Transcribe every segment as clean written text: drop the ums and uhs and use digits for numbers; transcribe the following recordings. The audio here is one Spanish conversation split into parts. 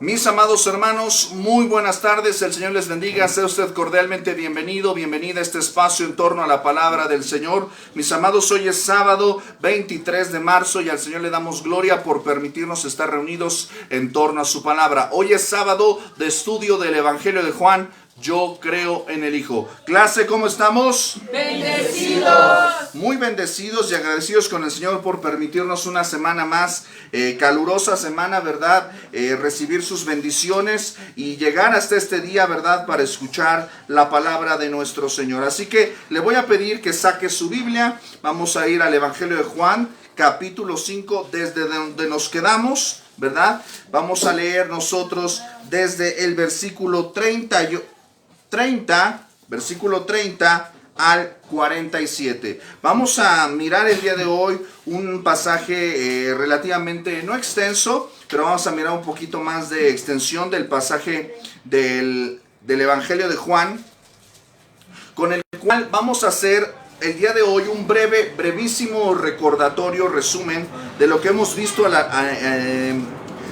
Mis amados hermanos, muy buenas tardes, el Señor les bendiga, sea usted cordialmente bienvenido, bienvenida a este espacio en torno a la palabra del Señor. Mis amados, hoy es sábado 23 de marzo y al Señor le damos gloria por permitirnos estar reunidos en torno a su palabra. Hoy es sábado de estudio del Evangelio de Juan. Yo creo en el Hijo. Clase, ¿cómo estamos? Bendecidos. Muy bendecidos y agradecidos con el Señor por permitirnos una semana más, calurosa semana, ¿verdad? Recibir sus bendiciones y llegar hasta este día, ¿verdad? Para escuchar la palabra de nuestro Señor. Así que le voy a pedir que saque su Biblia. Vamos a ir al Evangelio de Juan, capítulo 5, desde donde nos quedamos, ¿verdad? Vamos a leer nosotros desde el versículo 30, versículo 30 al 47. Vamos a mirar el día de hoy un pasaje relativamente no extenso, pero vamos a mirar un poquito más de extensión del pasaje del Evangelio de Juan, con el cual vamos a hacer el día de hoy un brevísimo recordatorio, resumen de lo que hemos visto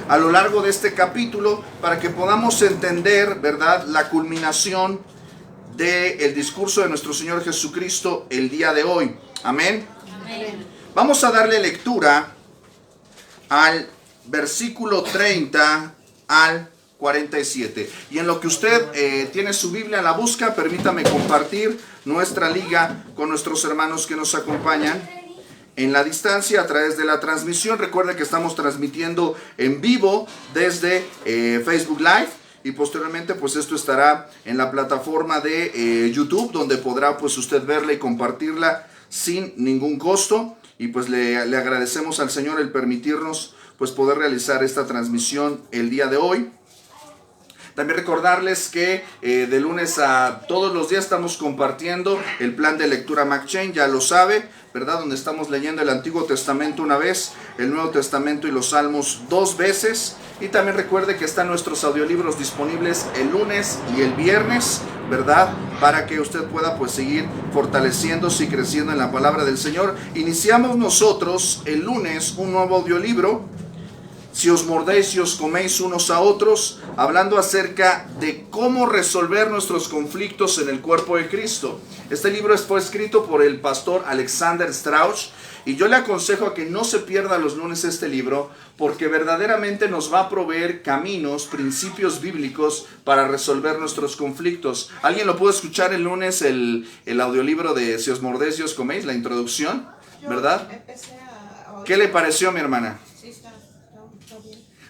a lo largo de este capítulo, para que podamos entender, ¿verdad?, la culminación del discurso de nuestro Señor Jesucristo el día de hoy. Amén. Amén. Vamos a darle lectura al versículo 30 al 47. Y en lo que usted tiene su Biblia, la busca, permítame compartir nuestra liga con nuestros hermanos que nos acompañan en la distancia a través de la transmisión. Recuerde que estamos transmitiendo en vivo desde Facebook Live, y posteriormente pues esto estará en la plataforma de YouTube, donde podrá pues usted verla y compartirla sin ningún costo. Y pues le agradecemos al Señor el permitirnos pues poder realizar esta transmisión el día de hoy. También recordarles que de lunes a todos los días estamos compartiendo el plan de lectura McChain, ya lo sabe, ¿verdad? Donde estamos leyendo el Antiguo Testamento una vez, el Nuevo Testamento y los Salmos 2 veces. Y también recuerde que están nuestros audiolibros disponibles el lunes y el viernes, ¿verdad? Para que usted pueda pues seguir fortaleciéndose y creciendo en la palabra del Señor. Iniciamos nosotros el lunes un nuevo audiolibro, Si os mordéis y os coméis unos a otros, hablando acerca de cómo resolver nuestros conflictos en el cuerpo de Cristo. Este libro fue escrito por el pastor Alexander Strauch, y yo le aconsejo a que no se pierda los lunes este libro, porque verdaderamente nos va a proveer caminos, principios bíblicos para resolver nuestros conflictos. ¿Alguien lo pudo escuchar el lunes, el audiolibro de Si os mordéis y os coméis, la introducción? ¿Verdad? ¿Qué le pareció, mi hermana?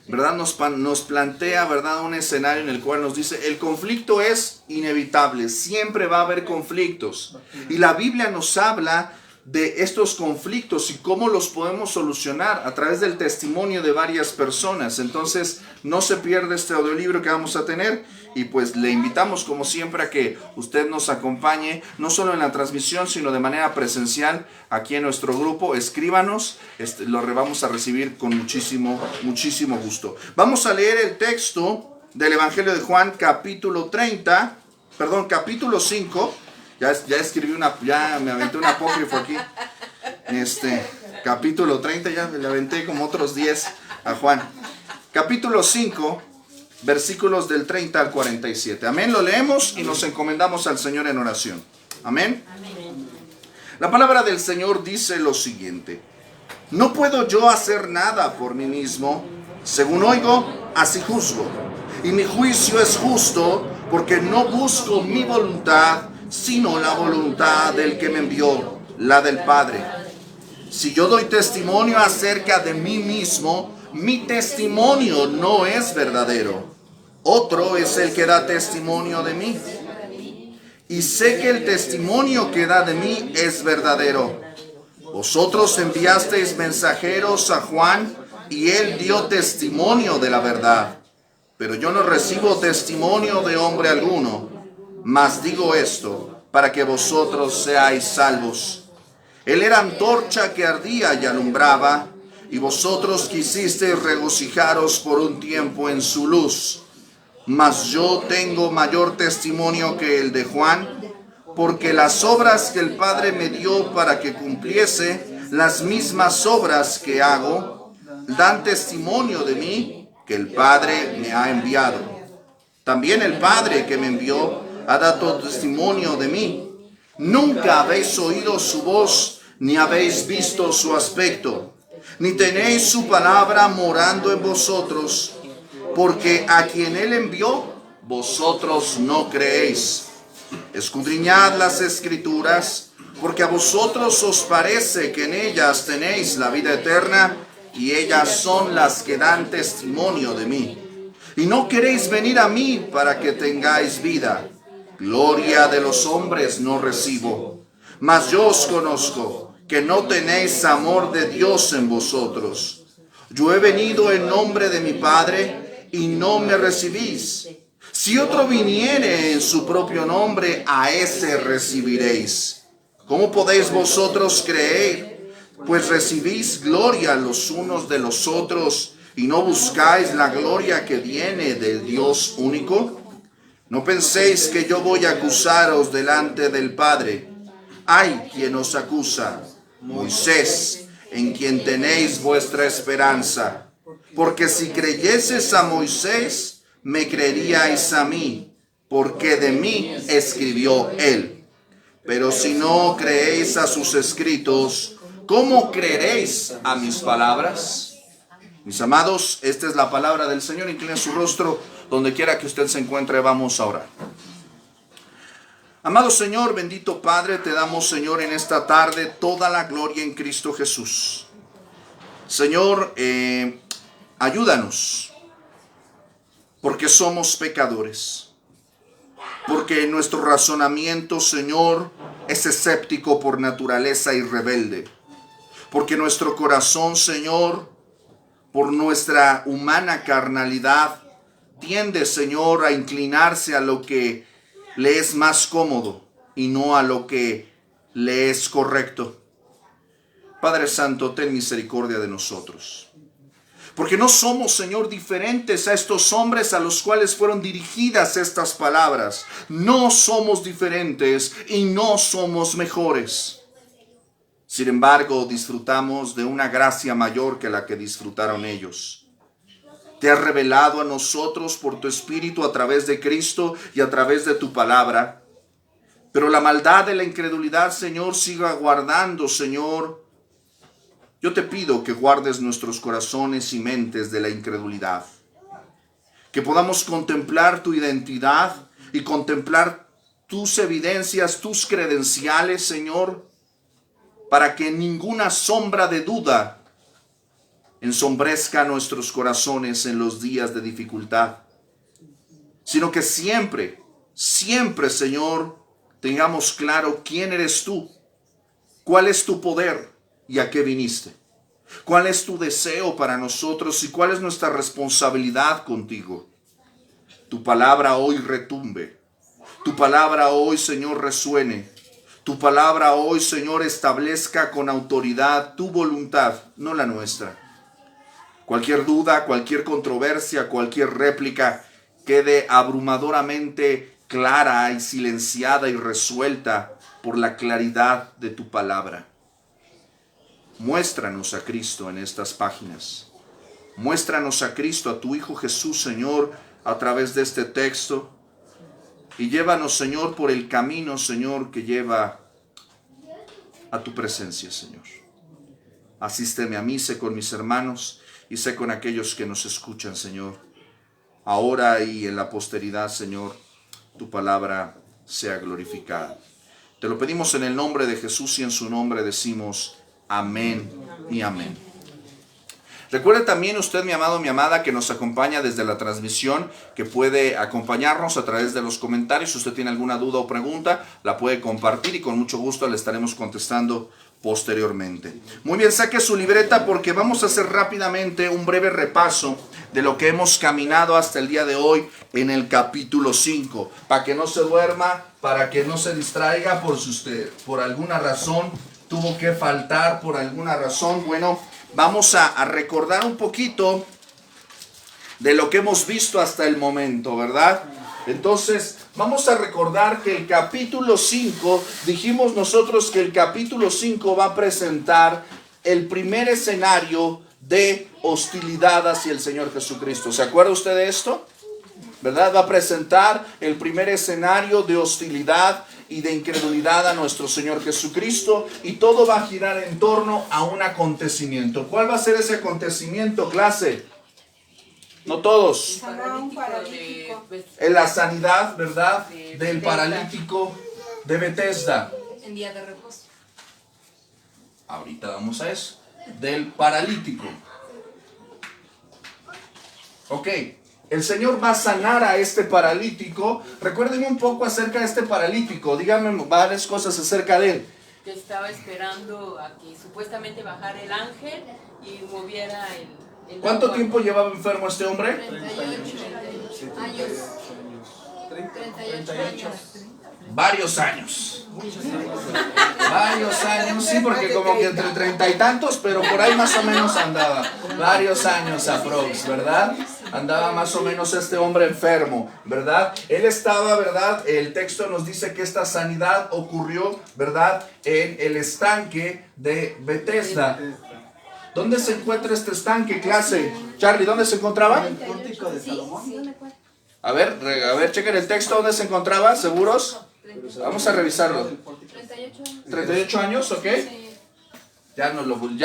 ¿Verdad? Nos plantea, ¿verdad?, un escenario en el cual nos dice: el conflicto es inevitable, siempre va a haber conflictos. Y la Biblia nos habla de estos conflictos y cómo los podemos solucionar a través del testimonio de varias personas. Entonces, no se pierda este audiolibro que vamos a tener, y pues le invitamos como siempre a que usted nos acompañe, no solo en la transmisión, sino de manera presencial aquí en nuestro grupo. Escríbanos, lo vamos a recibir con muchísimo gusto. Vamos a leer el texto del Evangelio de Juan, capítulo 5. Ya escribí ya me aventé un apócrifo aquí. Capítulo 30, ya le aventé como otros 10 a Juan. Capítulo 5, versículos del 30 al 47. Amén, lo leemos y nos encomendamos al Señor en oración. Amén. Amén. La palabra del Señor dice lo siguiente: no puedo yo hacer nada por mí mismo, según oigo, así juzgo. Y mi juicio es justo, porque no busco mi voluntad, sino la voluntad del que me envió, la del Padre. Si yo doy testimonio acerca de mí mismo, mi testimonio no es verdadero. Otro es el que da testimonio de mí. Y sé que el testimonio que da de mí es verdadero. Vosotros enviasteis mensajeros a Juan, y él dio testimonio de la verdad. Pero yo no recibo testimonio de hombre alguno, mas digo esto, para que vosotros seáis salvos. Él era antorcha que ardía y alumbraba, y vosotros quisisteis regocijaros por un tiempo en su luz. Mas yo tengo mayor testimonio que el de Juan, porque las obras que el Padre me dio para que cumpliese, las mismas obras que hago, dan testimonio de mí, que el Padre me ha enviado. También el Padre que me envió ha dado testimonio de mí. Nunca habéis oído su voz, ni habéis visto su aspecto, ni tenéis su palabra morando en vosotros, porque a quien él envió, vosotros no creéis. Escudriñad las Escrituras, porque a vosotros os parece que en ellas tenéis la vida eterna, y ellas son las que dan testimonio de mí. Y no queréis venir a mí para que tengáis vida. Gloria de los hombres no recibo, mas yo os conozco, que no tenéis amor de Dios en vosotros. Yo he venido en nombre de mi Padre, y no me recibís. Si otro viniere en su propio nombre, a ese recibiréis. ¿Cómo podéis vosotros creer? Pues recibís gloria los unos de los otros, y no buscáis la gloria que viene del Dios único. No penséis que yo voy a acusaros delante del Padre. Hay quien os acusa, Moisés, en quien tenéis vuestra esperanza. Porque si creyeseis a Moisés, me creeríais a mí, porque de mí escribió él. Pero si no creéis a sus escritos, ¿cómo creeréis a mis palabras? Mis amados, esta es la palabra del Señor. Incline su rostro donde quiera que usted se encuentre. Vamos a orar. Amado Señor, bendito Padre, te damos, Señor, en esta tarde toda la gloria en Cristo Jesús. Señor, ayúdanos, porque somos pecadores, porque nuestro razonamiento, Señor, es escéptico por naturaleza y rebelde, porque nuestro corazón, Señor, por nuestra humana carnalidad, tiende, Señor, a inclinarse a lo que le es más cómodo y no a lo que le es correcto. Padre Santo, ten misericordia de nosotros. Porque no somos, Señor, diferentes a estos hombres a los cuales fueron dirigidas estas palabras. No somos diferentes y no somos mejores. Sin embargo, disfrutamos de una gracia mayor que la que disfrutaron ellos. Te has revelado a nosotros por tu Espíritu a través de Cristo y a través de tu palabra. Pero la maldad de la incredulidad, Señor, siga guardando, Señor. Yo te pido que guardes nuestros corazones y mentes de la incredulidad. Que podamos contemplar tu identidad y contemplar tus evidencias, tus credenciales, Señor, para que ninguna sombra de duda ensombrezca nuestros corazones en los días de dificultad, sino que siempre, Señor, tengamos claro quién eres tú, cuál es tu poder y a qué viniste, cuál es tu deseo para nosotros y cuál es nuestra responsabilidad contigo. Tu palabra hoy retumbe, tu palabra hoy, Señor, resuene, tu palabra hoy, Señor, establezca con autoridad tu voluntad, no la nuestra. Cualquier duda, cualquier controversia, cualquier réplica quede abrumadoramente clara y silenciada y resuelta por la claridad de tu palabra. Muéstranos a Cristo en estas páginas. Muéstranos a Cristo, a tu Hijo Jesús, Señor, a través de este texto. Y llévanos, Señor, por el camino, Señor, que lleva a tu presencia, Señor. Asísteme a mí, sé con mis hermanos y sé con aquellos que nos escuchan, Señor. Ahora y en la posteridad, Señor, tu palabra sea glorificada. Te lo pedimos en el nombre de Jesús y en su nombre decimos amén y amén. Recuerde también usted, mi amado, mi amada, que nos acompaña desde la transmisión, que puede acompañarnos a través de los comentarios. Si usted tiene alguna duda o pregunta, la puede compartir y con mucho gusto le estaremos contestando posteriormente. Muy bien, saque su libreta porque vamos a hacer rápidamente un breve repaso de lo que hemos caminado hasta el día de hoy en el capítulo 5. Para que no se duerma, para que no se distraiga por si usted por alguna razón tuvo que faltar, por alguna razón. Bueno, vamos a recordar un poquito de lo que hemos visto hasta el momento, ¿verdad? Entonces, vamos a recordar que el capítulo 5, dijimos nosotros que el capítulo 5 va a presentar el primer escenario de hostilidad hacia el Señor Jesucristo. ¿Se acuerda usted de esto? ¿Verdad? Va a presentar el primer escenario de hostilidad y de incredulidad a nuestro Señor Jesucristo, y todo va a girar en torno a un acontecimiento. ¿Cuál va a ser ese acontecimiento, clase? No todos. En la sanidad, ¿verdad? Del paralítico de Betesda. En día de reposo. Ahorita vamos a eso. Del paralítico. Ok. El Señor va a sanar a este paralítico. Recuérdenme un poco acerca de este paralítico. Díganme varias cosas acerca de él. Que estaba esperando a que supuestamente bajara el ángel y moviera el ¿Cuánto agua. tiempo llevaba enfermo este hombre? 38 años. 38 años. Varios años. Varios años, sí, porque como que entre 30 y tantos, pero por ahí más o menos andaba. Varios años aprox, ¿verdad? Andaba más o menos este hombre enfermo, ¿verdad? Él estaba, ¿verdad? El texto nos dice que esta sanidad ocurrió, ¿verdad? En el estanque de Betesda. ¿Dónde se encuentra este estanque, clase? Charlie, ¿dónde se encontraba? El pórtico de Salomón. A ver, chequen el texto, ¿dónde se encontraba? ¿Seguros? Vamos a revisarlo. 38 años. 38 años, ¿ok? Ya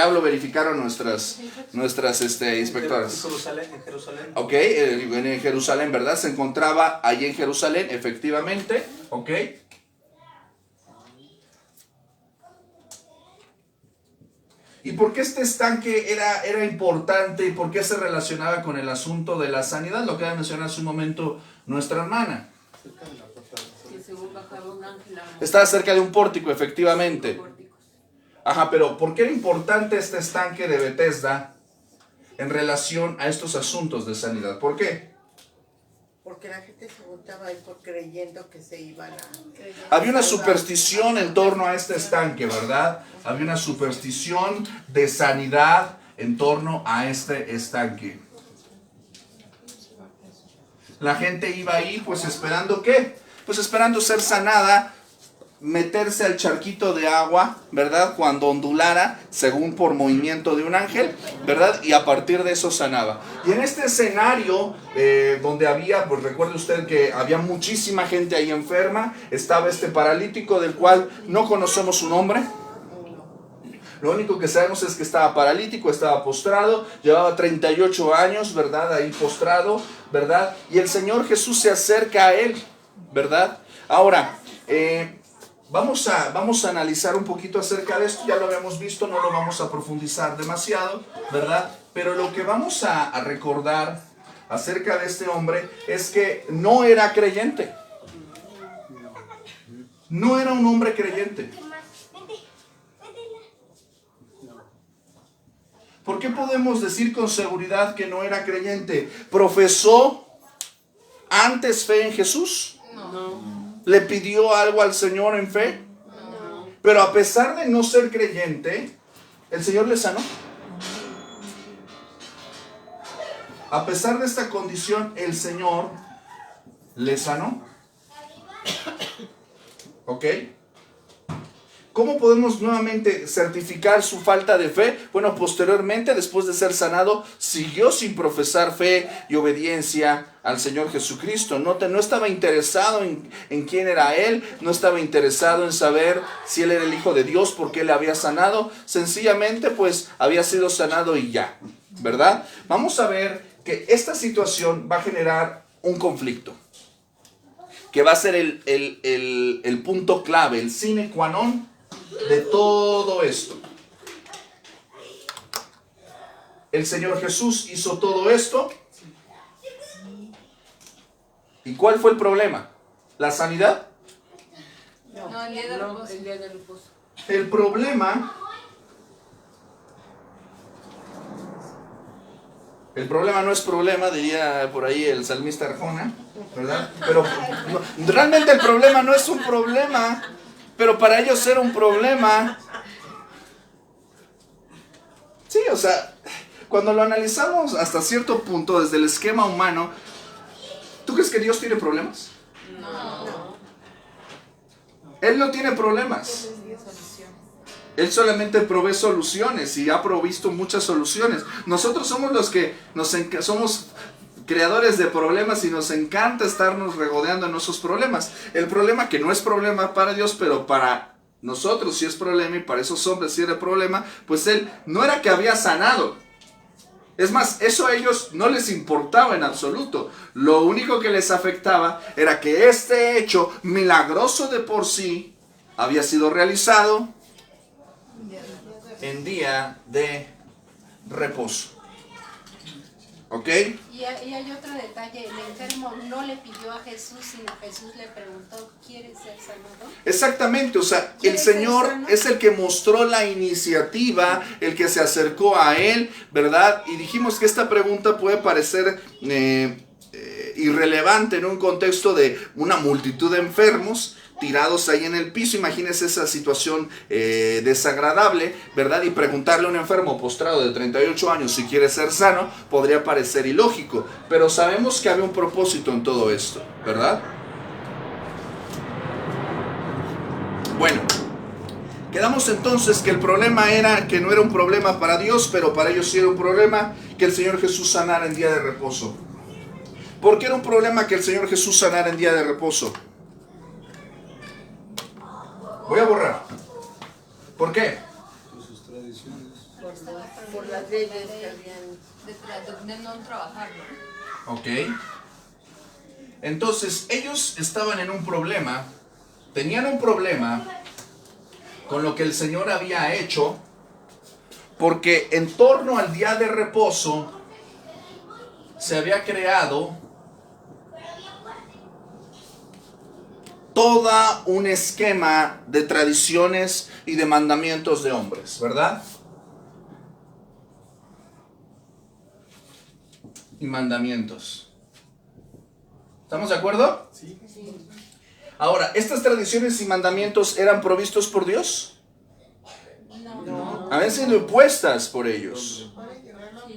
lo verificaron nuestras inspectoras. En Jerusalén. Ok, en Jerusalén, ¿verdad? Se encontraba allí en Jerusalén, efectivamente, ¿ok? ¿Y por qué este estanque era importante y por qué se relacionaba con el asunto de la sanidad? Lo que había mencionado hace un momento nuestra hermana. Que según bajaba un ángel a Estaba cerca de un pórtico, efectivamente. pórticos. Ajá, pero ¿por qué era importante este estanque de Betesda en relación a estos asuntos de sanidad? ¿Por qué? Porque la gente se juntaba ahí por creyendo que se iban a... Había una superstición en torno a este estanque, ¿verdad? Había una superstición de sanidad en torno a este estanque. La gente iba ahí pues esperando ¿qué? Pues esperando ser sanada, meterse al charquito de agua, ¿verdad? Cuando ondulara, según por movimiento de un ángel, ¿verdad? Y a partir de eso sanaba. Y en este escenario, donde había, pues recuerde usted que había muchísima gente ahí enferma, estaba este paralítico del cual no conocemos su nombre. Lo único que sabemos es que estaba paralítico, estaba postrado, llevaba 38 años, ¿verdad? Ahí postrado, ¿verdad? Y el Señor Jesús se acerca a él, ¿verdad? Ahora, vamos a analizar un poquito acerca de esto, ya lo habíamos visto, no lo vamos a profundizar demasiado, ¿verdad? Pero lo que vamos a recordar acerca de este hombre es que no era creyente. No era un hombre creyente. ¿Por qué podemos decir con seguridad que no era creyente? ¿Profesó antes fe en Jesús? No. ¿Le pidió algo al Señor en fe? No. Pero a pesar de no ser creyente, ¿el Señor le sanó? A pesar de esta condición, el Señor le sanó. ¿Ok? ¿Cómo podemos nuevamente certificar su falta de fe? Bueno, posteriormente, después de ser sanado, siguió sin profesar fe y obediencia al Señor Jesucristo. No estaba interesado en quién era Él, no estaba interesado en saber si Él era el Hijo de Dios, porque Él le había sanado. Sencillamente, pues, había sido sanado y ya, ¿verdad? Vamos a ver que esta situación va a generar un conflicto, que va a ser el punto clave, el sine qua non de todo esto. El Señor Jesús hizo todo esto. ¿Y cuál fue el problema? ¿La sanidad? No, el día de No, reposo. el día de reposo. El problema no es problema, diría por ahí el salmista Arjona, ¿verdad? Pero realmente el problema no es un problema, pero para ellos era un problema. Sí, o sea, cuando lo analizamos hasta cierto punto desde el esquema humano, ¿tú crees que Dios tiene problemas? No. Él no tiene problemas. Él solamente provee soluciones y ha provisto muchas soluciones. Nosotros somos los que somos creadores de problemas y nos encanta estarnos regodeando en esos problemas. El problema que no es problema para Dios, pero para nosotros sí es problema, y para esos hombres sí era problema, pues Él no era que había sanado. Es más, eso a ellos no les importaba en absoluto. Lo único que les afectaba era que este hecho milagroso de por sí había sido realizado en día de reposo. ¿Ok? Y hay otro detalle, el enfermo no le pidió a Jesús, sino Jesús le preguntó, ¿quieres ser sanado? Exactamente, o sea, el Señor es el que mostró la iniciativa, el que se acercó a Él, ¿verdad? Y dijimos que esta pregunta puede parecer irrelevante en un contexto de una multitud de enfermos tirados ahí en el piso. Imagínense esa situación desagradable, ¿verdad? Y preguntarle a un enfermo postrado de 38 años si quiere ser sano podría parecer ilógico, pero sabemos que había un propósito en todo esto, ¿verdad? Bueno, quedamos entonces que el problema era que no era un problema para Dios, pero para ellos sí era un problema que el Señor Jesús sanara en día de reposo. ¿Por qué era un problema que el Señor Jesús sanara en día de reposo? Voy a borrar. ¿Por qué? Por sus tradiciones. Por las leyes que habían. De no trabajar, ¿no? Ok. Entonces, ellos estaban en un problema, tenían un problema con lo que el Señor había hecho, porque en torno al día de reposo se había creado toda un esquema de tradiciones y de mandamientos de hombres, ¿verdad? Y mandamientos. ¿Estamos de acuerdo? Sí. Ahora, ¿estas tradiciones y mandamientos eran provistos por Dios? No. Habían sido impuestas por ellos.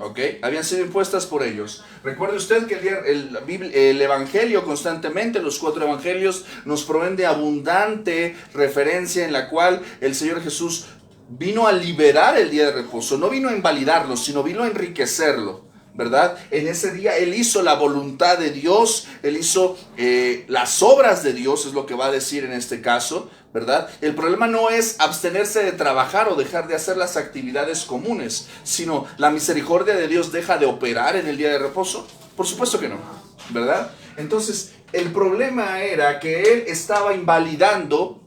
¿Ok? Habían sido impuestas por ellos. Recuerde usted que el Evangelio constantemente, los 4 Evangelios, nos proveen de abundante referencia en la cual el Señor Jesús vino a liberar el día de reposo. No vino a invalidarlo, sino vino a enriquecerlo, ¿verdad? En ese día Él hizo la voluntad de Dios, Él hizo las obras de Dios, es lo que va a decir en este caso, ¿verdad? El problema no es abstenerse de trabajar o dejar de hacer las actividades comunes, sino la misericordia de Dios deja de operar en el día de reposo. Por supuesto que no, ¿verdad? Entonces, el problema era que Él estaba invalidando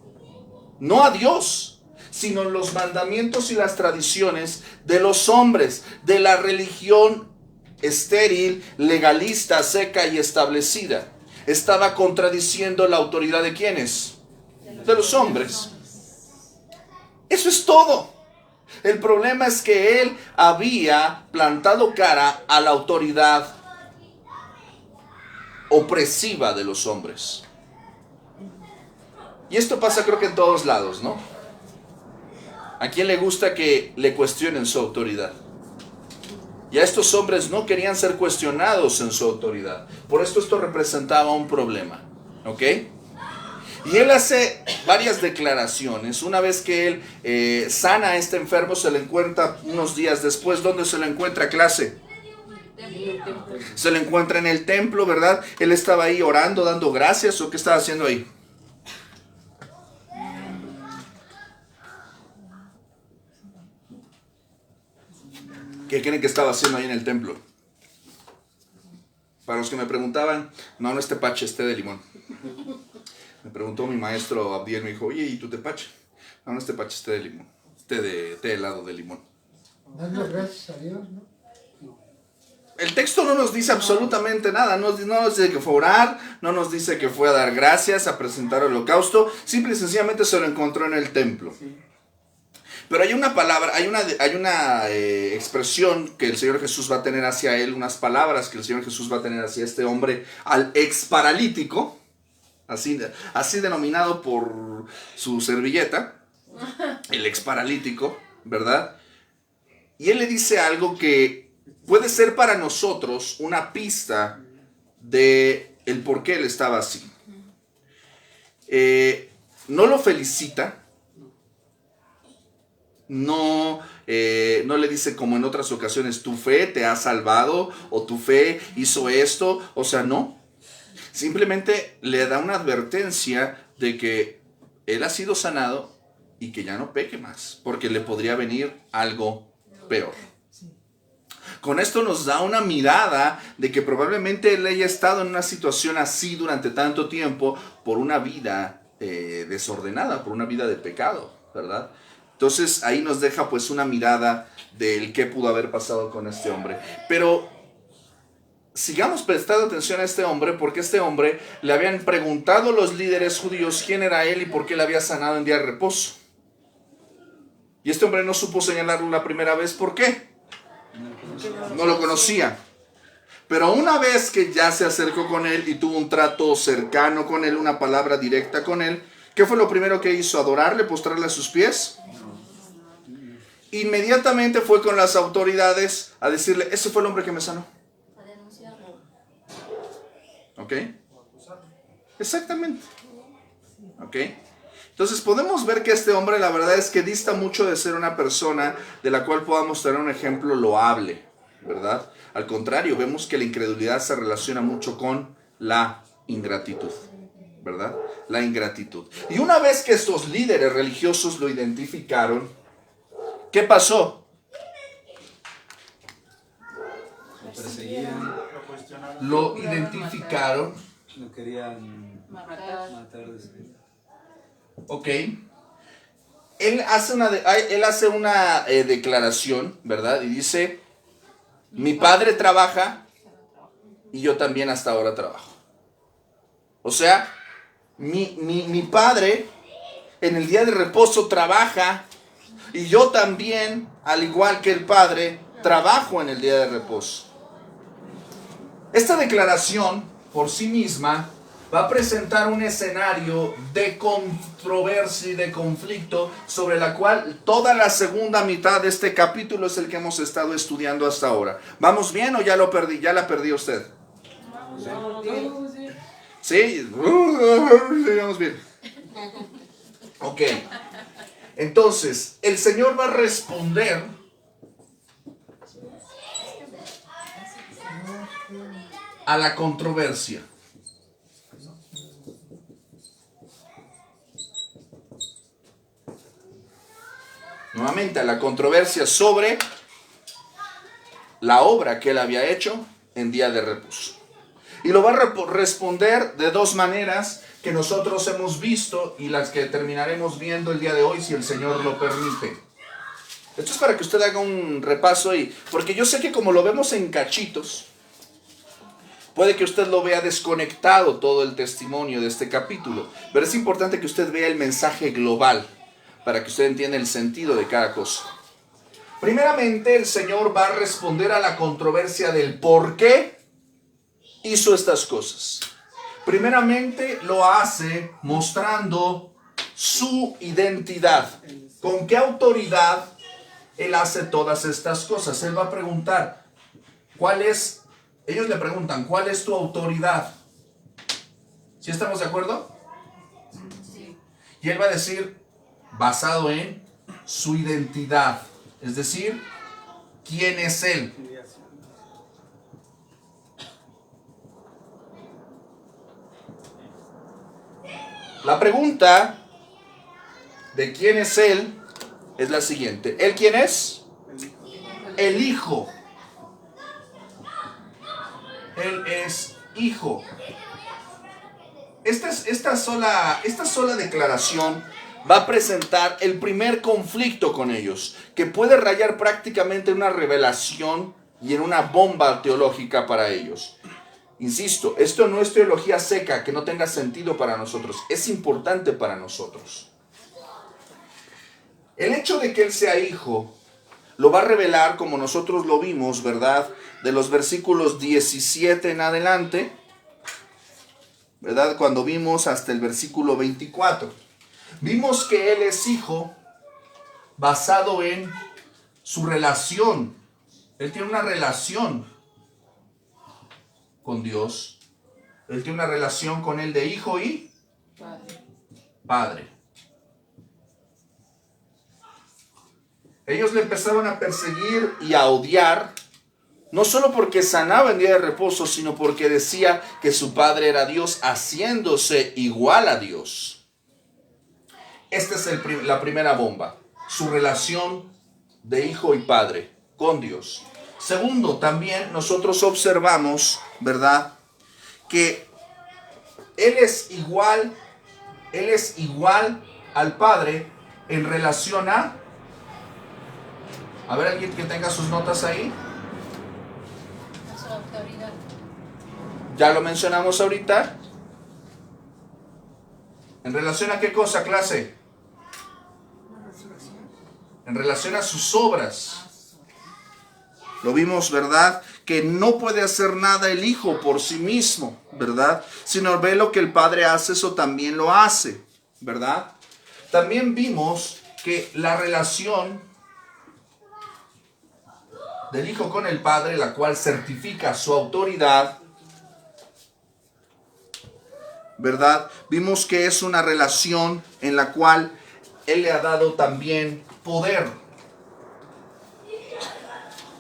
no a Dios, sino los mandamientos y las tradiciones de los hombres, de la religión estéril, legalista, seca y establecida. Estaba contradiciendo la autoridad de ¿quiénes? De los hombres. Eso es todo. El problema es que él había plantado cara a la autoridad opresiva de los hombres. Y esto pasa creo que en todos lados, ¿no? ¿A quién le gusta que le cuestionen su autoridad? Y a estos hombres no querían ser cuestionados en su autoridad. Por esto representaba un problema. ¿Ok? Y él hace varias declaraciones. Una vez que él sana a este enfermo, se le encuentra unos días después. ¿Dónde se lo encuentra, clase? Se lo encuentra en el templo, ¿verdad? Él estaba ahí orando, dando gracias. ¿O qué estaba haciendo ahí? ¿Qué creen que estaba haciendo ahí en el templo? Para los que me preguntaban, no es tepache, es té de limón. Me preguntó mi maestro Abdiel, me dijo, oye, ¿y tu tepache? No es tepache, es té de limón. Té helado de limón. Dando gracias a Dios, ¿no? El texto no nos dice absolutamente nada. No nos dice que fue a orar, no nos dice que fue a dar gracias, a presentar holocausto. Simple y sencillamente se lo encontró en el templo. Pero hay una palabra, hay una expresión que el Señor Jesús va a tener hacia él, unas palabras que el Señor Jesús va a tener hacia este hombre, al ex paralítico, así denominado por su servilleta, el ex paralítico, ¿verdad? Y él le dice algo que puede ser para nosotros una pista de el por qué él estaba así. No lo felicita. No, no le dice como en otras ocasiones, tu fe te ha salvado o tu fe hizo esto. O sea, no. Simplemente le da una advertencia de que él ha sido sanado y que ya no peque más, porque le podría venir algo peor. Con esto nos da una mirada de que probablemente él haya estado en una situación así durante tanto tiempo por una vida desordenada, por una vida de pecado, ¿verdad? Entonces ahí nos deja pues una mirada del qué pudo haber pasado con este hombre. Pero sigamos prestando atención a este hombre, porque este hombre le habían preguntado los líderes judíos quién era él y por qué le había sanado en día de reposo. Y este hombre no supo señalarlo la primera vez. ¿Por qué? No lo conocía. Pero una vez que ya se acercó con él y tuvo un trato cercano con él, una palabra directa con él, ¿qué fue lo primero que hizo? ¿Adorarle, postrarle a sus pies? Inmediatamente fue con las autoridades a decirle, ese fue el hombre que me sanó. ¿Ok? Exactamente. ¿Ok? Entonces podemos ver que este hombre, la verdad es que dista mucho de ser una persona de la cual podamos tener un ejemplo loable, ¿verdad? Al contrario, vemos que la incredulidad se relaciona mucho con la ingratitud, ¿verdad? La ingratitud. Y una vez que estos líderes religiosos lo identificaron, ¿qué pasó? Lo perseguían, Lo identificaron. lo querían matar después. Ok. Él hace una declaración, ¿verdad? Y dice, mi padre trabaja y yo también hasta ahora trabajo. O sea, mi padre en el día de reposo trabaja y yo también, al igual que el padre, trabajo en el día de reposo. Esta declaración por sí misma va a presentar un escenario de controversia y de conflicto sobre la cual toda la segunda mitad de este capítulo es el que hemos estado estudiando hasta ahora. ¿Vamos bien o ya lo perdí? ¿Ya la perdió usted? ¿Sí? Vamos bien. Ok. Entonces, el Señor va a responder a la controversia. Nuevamente a la controversia sobre la obra que él había hecho en día de reposo. Y lo va a responder de dos maneras que nosotros hemos visto y las que terminaremos viendo el día de hoy si el Señor lo permite. Esto es para que usted haga un repaso ahí, porque yo sé que como lo vemos en cachitos, puede que usted lo vea desconectado todo el testimonio de este capítulo, pero es importante que usted vea el mensaje global para que usted entienda el sentido de cada cosa. Primeramente, el Señor va a responder a la controversia del por qué hizo estas cosas. Primeramente, lo hace mostrando su identidad. ¿Con qué autoridad Él hace todas estas cosas? Él va a preguntar, ellos le preguntan, ¿cuál es tu autoridad? ¿Sí estamos de acuerdo? Sí. Y Él va a decir, basado en su identidad, es decir, ¿quién es Él? La pregunta de quién es Él es la siguiente. ¿Él quién es? El Hijo. Él es Hijo. Esta sola declaración va a presentar el primer conflicto con ellos, que puede rayar prácticamente en una revelación y en una bomba teológica para ellos. Insisto, esto no es teología seca que no tenga sentido para nosotros, es importante para nosotros. El hecho de que Él sea Hijo lo va a revelar como nosotros lo vimos, ¿verdad? De los versículos 17 en adelante, ¿verdad? Cuando vimos hasta el versículo 24. Vimos que Él es Hijo basado en su relación. Él tiene una relación con Dios. Él tiene una relación con Él de Hijo y Padre. Ellos le empezaron a perseguir y a odiar, no solo porque sanaba en día de reposo, sino porque decía que su padre era Dios, haciéndose igual a Dios. Esta es la primera bomba, su relación de hijo y padre con Dios. Segundo, también nosotros observamos, ¿verdad?, que Él es igual al Padre en relación a ver, alguien que tenga sus notas ahí. A su autoridad. Ya lo mencionamos ahorita. ¿En relación a qué cosa, clase? En relación a sus obras. Lo vimos, ¿verdad? Que no puede hacer nada el Hijo por sí mismo, ¿verdad? Sino ve lo que el Padre hace, eso también lo hace, ¿verdad? También vimos que la relación del Hijo con el Padre, la cual certifica su autoridad, ¿verdad? Vimos que es una relación en la cual Él le ha dado también poder.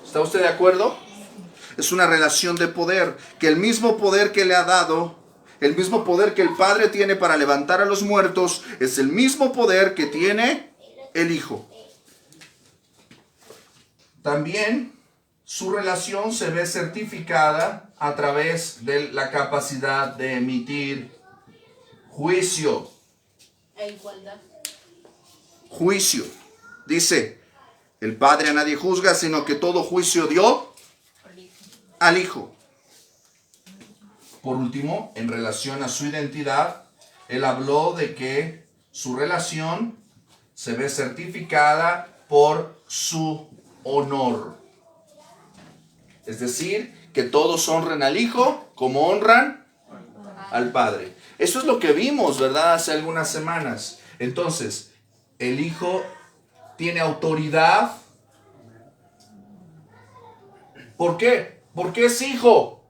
¿Está usted de acuerdo? Es una relación de poder, que el mismo poder que le ha dado, el mismo poder que el Padre tiene para levantar a los muertos, es el mismo poder que tiene el Hijo. También su relación se ve certificada a través de la capacidad de emitir juicio. E igualdad. Juicio. Dice, el Padre a nadie juzga, sino que todo juicio dio al Hijo. Por último, en relación a su identidad, Él habló de que su relación se ve certificada por su honor. Es decir, que todos honren al Hijo como honran al Padre. Eso es lo que vimos, ¿verdad? Hace algunas semanas. Entonces, el Hijo tiene autoridad. ¿Por qué? Porque es Hijo.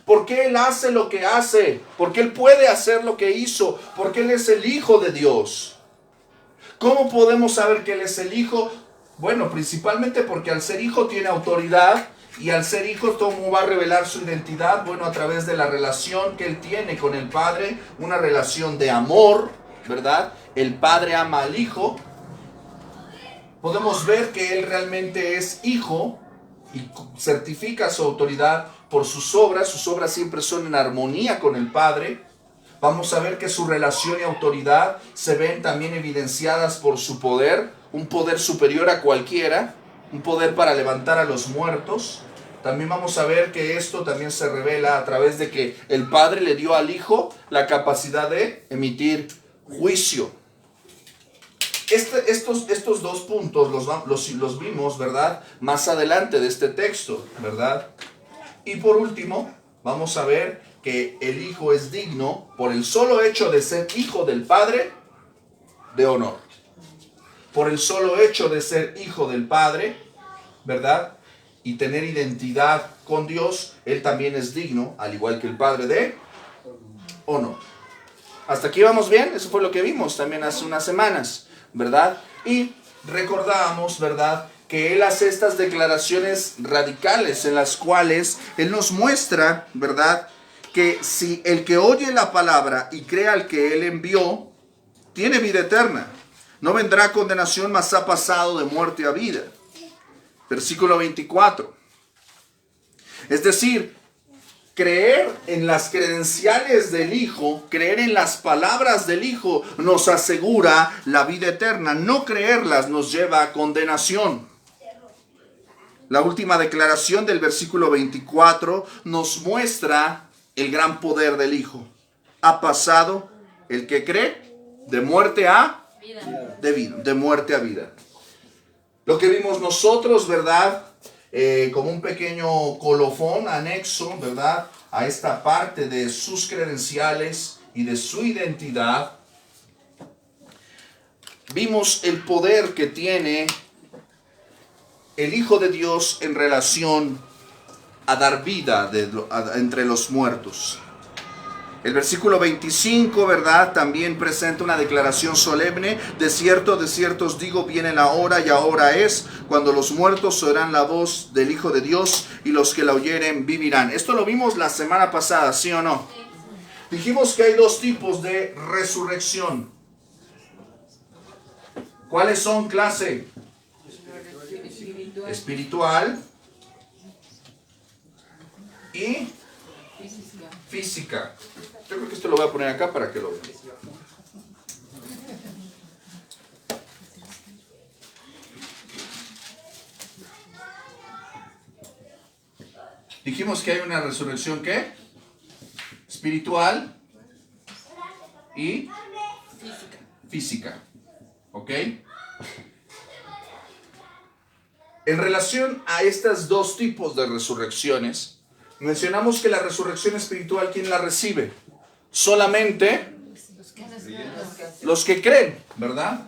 Porque Él hace lo que hace. Porque Él puede hacer lo que hizo. Porque Él es el Hijo de Dios. ¿Cómo podemos saber que Él es el Hijo? Bueno, principalmente porque al ser Hijo tiene autoridad. Y al ser Hijo, ¿cómo va a revelar su identidad? Bueno, a través de la relación que Él tiene con el Padre. Una relación de amor, ¿verdad? El Padre ama al Hijo. Podemos ver que Él realmente es Hijo y certifica su autoridad por sus obras. Sus obras siempre son en armonía con el Padre. Vamos a ver que su relación y autoridad se ven también evidenciadas por su poder, un poder superior a cualquiera, un poder para levantar a los muertos. También vamos a ver que esto también se revela a través de que el Padre le dio al Hijo la capacidad de emitir juicio. Estos dos puntos los vimos, ¿verdad?, más adelante de este texto, ¿verdad? Y por último, vamos a ver que el Hijo es digno, por el solo hecho de ser Hijo del Padre, de honor. Por el solo hecho de ser Hijo del Padre, ¿verdad?, y tener identidad con Dios, Él también es digno, al igual que el Padre, de honor. ¿Hasta aquí vamos bien? Eso fue lo que vimos también hace unas semanas, ¿verdad? Y recordábamos, ¿verdad?, que Él hace estas declaraciones radicales en las cuales Él nos muestra, ¿verdad?, que si el que oye la palabra y cree al que Él envió, tiene vida eterna. No vendrá condenación, mas ha pasado de muerte a vida. Versículo 24. Es decir, creer en las credenciales del Hijo, creer en las palabras del Hijo, nos asegura la vida eterna. No creerlas nos lleva a condenación. La última declaración del versículo 24 nos muestra el gran poder del Hijo. Ha pasado el que cree de muerte a vida, de muerte a vida. Lo que vimos nosotros, ¿verdad?, como un pequeño colofón anexo, ¿verdad?, a esta parte de sus credenciales y de su identidad. Vimos el poder que tiene el Hijo de Dios en relación a dar vida entre los muertos. El versículo 25, ¿verdad? También presenta una declaración solemne. De cierto os digo, viene la hora y ahora es, cuando los muertos oirán la voz del Hijo de Dios y los que la oyeren vivirán. Esto lo vimos la semana pasada, ¿sí o no? Dijimos que hay dos tipos de resurrección. ¿Cuáles son, clase? Espiritual y física. Yo creo que esto lo voy a poner acá para que lo vean. Dijimos que hay una resurrección, ¿qué? Espiritual y física. ¿Ok? En relación a estos dos tipos de resurrecciones, mencionamos que la resurrección espiritual, ¿quién la recibe? Solamente los que creen, ¿verdad?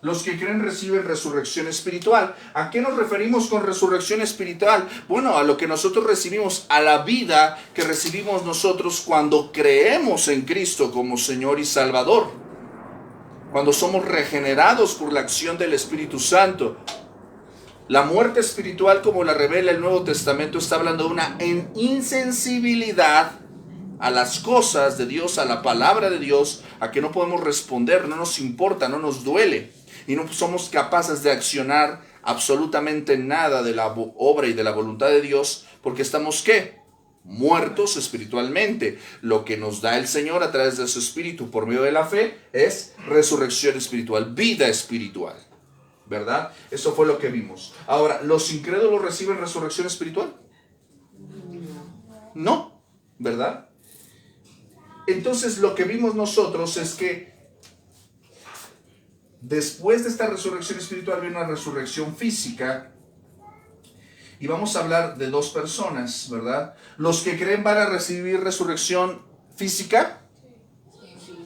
Los que creen reciben resurrección espiritual. ¿A qué nos referimos con resurrección espiritual? Bueno, a lo que nosotros recibimos, a la vida que recibimos nosotros cuando creemos en Cristo como Señor y Salvador. Cuando somos regenerados por la acción del Espíritu Santo. La muerte espiritual, como la revela el Nuevo Testamento, está hablando de una insensibilidad a las cosas de Dios, a la palabra de Dios, a que no podemos responder, no nos importa, no nos duele. Y no somos capaces de accionar absolutamente nada de la obra y de la voluntad de Dios, porque estamos, ¿qué? Muertos espiritualmente. Lo que nos da el Señor a través de su Espíritu por medio de la fe es resurrección espiritual, vida espiritual, ¿verdad? Eso fue lo que vimos. Ahora, ¿los incrédulos reciben resurrección espiritual? No, ¿verdad? Entonces lo que vimos nosotros es que después de esta resurrección espiritual viene una resurrección física. Y vamos a hablar de dos personas, ¿verdad? ¿Los que creen van a recibir resurrección física?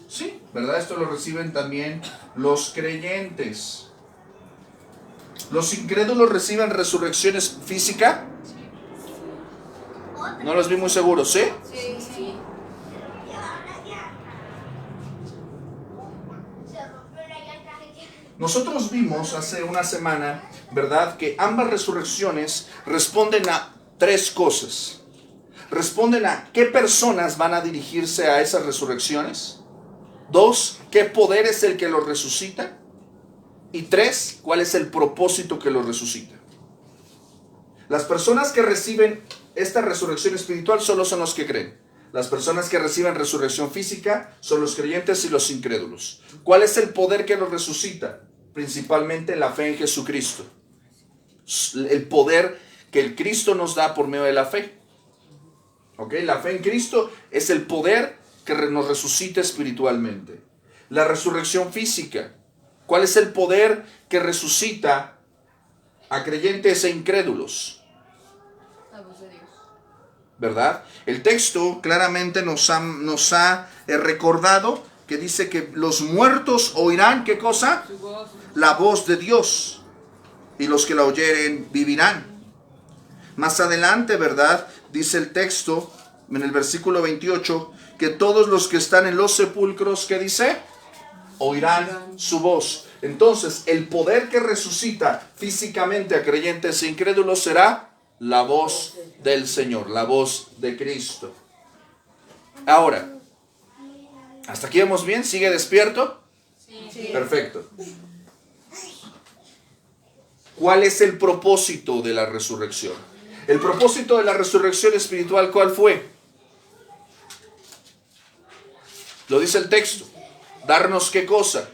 Sí, ¿verdad? Esto lo reciben también los creyentes. ¿Los incrédulos reciben resurrección física? No los vi muy seguros, ¿sí? Sí. Nosotros vimos hace una semana, ¿verdad?, que ambas resurrecciones responden a tres cosas. Responden a qué personas van a dirigirse a esas resurrecciones. Dos, qué poder es el que los resucita. Y tres, cuál es el propósito que los resucita. Las personas que reciben esta resurrección espiritual solo son los que creen. Las personas que reciben resurrección física son los creyentes y los incrédulos. ¿Cuál es el poder que los resucita? Principalmente la fe en Jesucristo. El poder que el Cristo nos da por medio de la fe. ¿Ok? La fe en Cristo es el poder que nos resucita espiritualmente. La resurrección física. ¿Cuál es el poder que resucita a creyentes e incrédulos? La voz de Dios. ¿Verdad? El texto claramente nos ha recordado que dice que los muertos oirán, ¿qué cosa? Su voz. La voz de Dios, y los que la oyeren vivirán. Más adelante, ¿verdad?, dice el texto en el versículo 28 que todos los que están en los sepulcros, ¿qué dice? Oirán su voz. Entonces, el poder que resucita físicamente a creyentes e incrédulos será la voz del Señor, la voz de Cristo. Ahora, ¿hasta aquí vamos bien? ¿Sigue despierto? Sí. Perfecto. ¿Cuál es el propósito de la resurrección? El propósito de la resurrección espiritual, ¿cuál fue? Lo dice el texto. Darnos ¿qué cosa?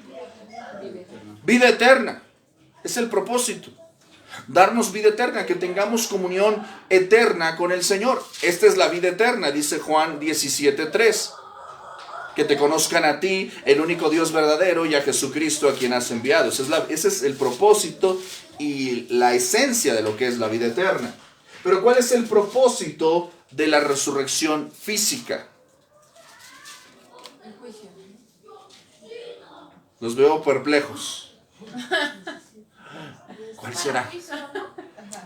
Vida eterna. Es el propósito. Darnos vida eterna, que tengamos comunión eterna con el Señor. Esta es la vida eterna, dice Juan 17:3. Que te conozcan a ti, el único Dios verdadero, y a Jesucristo a quien has enviado. Ese es el propósito y la esencia de lo que es la vida eterna. Pero ¿cuál es el propósito de la resurrección física? El juicio. Los veo perplejos. ¿Cuál será?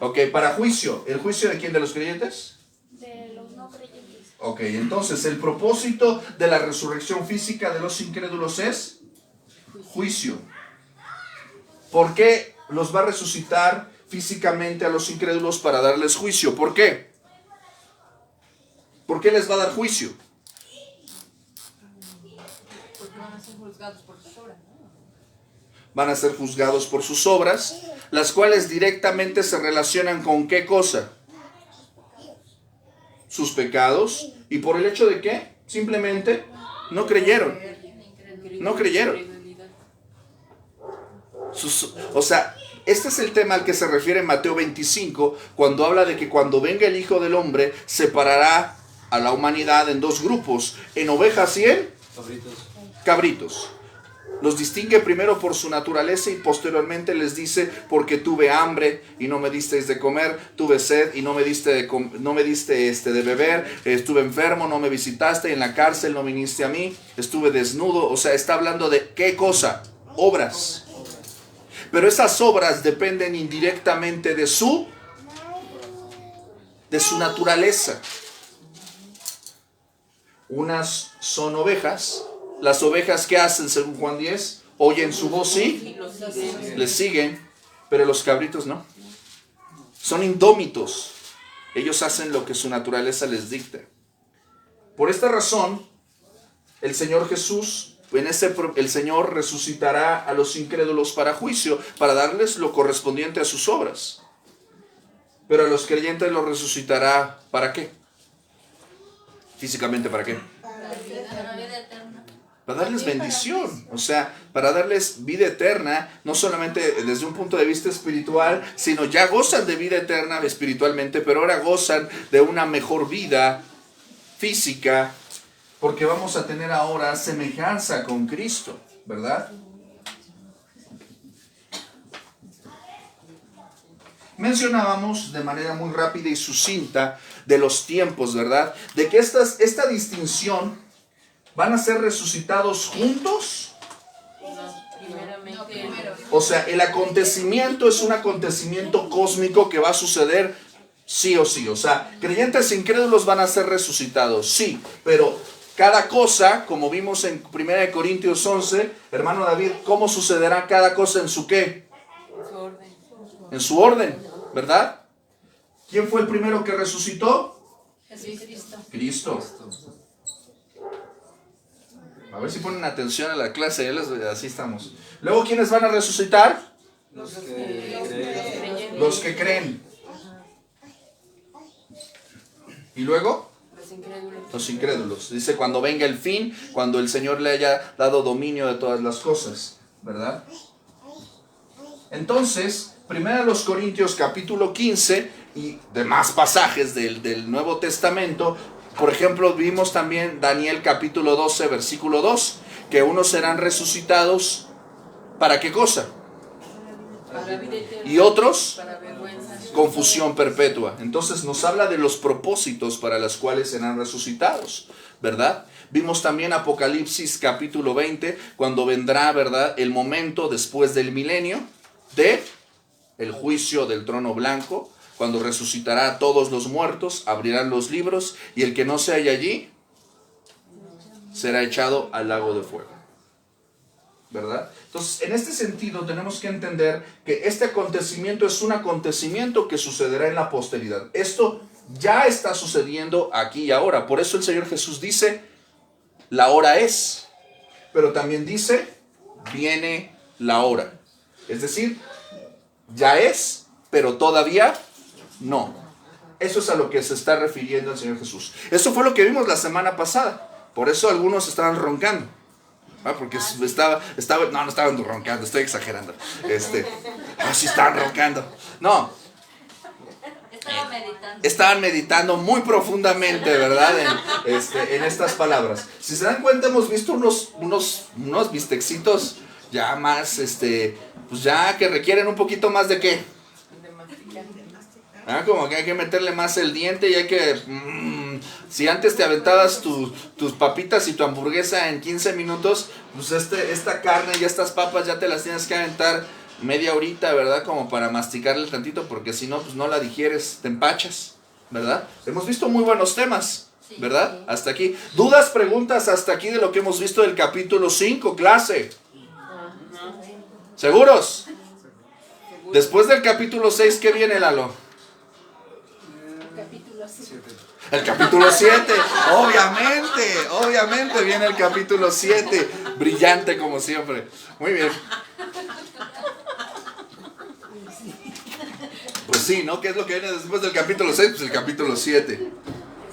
Ok, para juicio. ¿El juicio de quién? ¿De los creyentes? De los no creyentes. Ok, entonces el propósito de la resurrección física de los incrédulos es juicio. ¿Por qué los va a resucitar físicamente a los incrédulos? Para darles juicio. ¿Por qué? ¿Por qué les va a dar juicio? Porque van a ser juzgados por sus obras, ¿no? Van a ser juzgados por sus obras, las cuales directamente se relacionan con ¿qué cosa? Sus pecados. ¿Y por el hecho de qué? Simplemente no creyeron. No creyeron. O sea, este es el tema al que se refiere Mateo 25, cuando habla de que cuando venga el Hijo del Hombre, separará a la humanidad en dos grupos, en ovejas y en cabritos. Los distingue primero por su naturaleza y posteriormente les dice, porque tuve hambre y no me disteis de comer, tuve sed y no me diste de beber, estuve enfermo, no me visitaste, en la cárcel no viniste a mí, estuve desnudo. O sea, está hablando de ¿qué cosa? Obras. Pero esas obras dependen indirectamente de su naturaleza. Unas son ovejas. Las ovejas, ¿qué hacen según Juan 10? Oyen su voz y les siguen, pero los cabritos no. Son indómitos. Ellos hacen lo que su naturaleza les dicta. Por esta razón, el Señor Jesús, el Señor resucitará a los incrédulos para juicio, para darles lo correspondiente a sus obras. Pero a los creyentes los resucitará, ¿para qué? Físicamente, ¿para qué? Para darles bendición, o sea, para darles vida eterna, no solamente desde un punto de vista espiritual, sino ya gozan de vida eterna espiritualmente, pero ahora gozan de una mejor vida física, porque vamos a tener ahora semejanza con Cristo, ¿verdad? Mencionábamos de manera muy rápida y sucinta de los tiempos, ¿verdad? De que esta distinción, ¿van a ser resucitados juntos? O sea, el acontecimiento es un acontecimiento cósmico que va a suceder sí o sí. O sea, creyentes e incrédulos van a ser resucitados, sí. Pero cada cosa, como vimos en 1 Corintios 11, hermano David, ¿cómo sucederá cada cosa en su qué? En su orden, ¿verdad? ¿Quién fue el primero que resucitó? Jesucristo. Cristo. A ver si ponen atención a la clase, así estamos. Luego, ¿quiénes van a resucitar? Los que creen. ¿Y luego? Los incrédulos. Dice, cuando venga el fin, cuando el Señor le haya dado dominio de todas las cosas, ¿verdad? Entonces, 1 Corintios capítulo 15 y demás pasajes del Nuevo Testamento. Por ejemplo, vimos también Daniel capítulo 12, versículo 2, que unos serán resucitados, ¿para qué cosa? Y otros, confusión perpetua. Entonces nos habla de los propósitos para los cuales serán resucitados, ¿verdad? Vimos también Apocalipsis capítulo 20, cuando vendrá, ¿verdad?, el momento después del milenio de el juicio del trono blanco, cuando resucitará a todos los muertos, abrirán los libros y el que no se halla allí será echado al lago de fuego, ¿verdad? Entonces, en este sentido tenemos que entender que este acontecimiento es un acontecimiento que sucederá en la posteridad. Esto ya está sucediendo aquí y ahora. Por eso el Señor Jesús dice, la hora es, pero también dice, viene la hora. Es decir, ya es, pero todavía no. Eso es a lo que se está refiriendo el Señor Jesús. Eso fue lo que vimos la semana pasada. Por eso algunos estaban roncando. Porque no estaban roncando, estoy exagerando. Sí estaban roncando. No. Estaban meditando muy profundamente, ¿verdad? En estas palabras. Si se dan cuenta, hemos visto unos bistexitos ya más, pues ya que requieren un poquito más de ¿qué? Como que hay que meterle más el diente y hay que... si antes te aventabas tus papitas y tu hamburguesa en 15 minutos, pues esta carne y estas papas ya te las tienes que aventar media horita, ¿verdad? Como para masticarle tantito, porque si no, pues no la digieres, te empachas, ¿verdad? Hemos visto muy buenos temas, ¿verdad? Hasta aquí. ¿Dudas, preguntas hasta aquí de lo que hemos visto del capítulo 5, clase? ¿Seguros? Después del capítulo 6, ¿qué viene, Lalo? Capítulo 7. El capítulo 7, obviamente viene el capítulo 7, brillante como siempre. Muy bien. Pues sí, ¿no? ¿Qué es lo que viene después del capítulo 6? Pues el capítulo 7.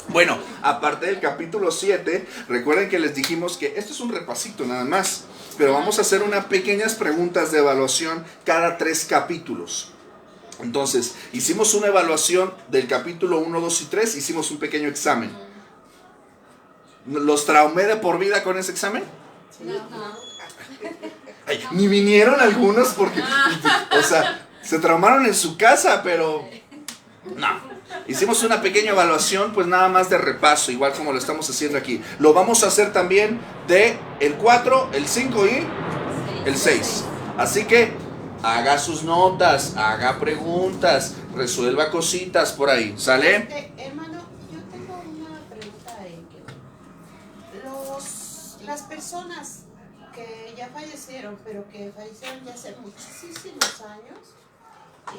Bueno, aparte del capítulo 7, recuerden que les dijimos que esto es un repasito nada más, pero vamos a hacer unas pequeñas preguntas de evaluación cada 3 capítulos. Entonces, hicimos una evaluación del capítulo 1, 2 y 3, hicimos un pequeño examen. ¿Los traumé de por vida con ese examen? Ay, ni vinieron algunos porque, o sea, se traumaron en su casa, pero no. Hicimos una pequeña evaluación, pues nada más de repaso, igual como lo estamos haciendo aquí. Lo vamos a hacer también de el 4, el 5 y el 6. Así que haga sus notas, haga preguntas, resuelva cositas por ahí, ¿sale? Hermano, yo tengo una pregunta ahí. Las personas que ya fallecieron, pero que fallecieron ya hace muchísimos años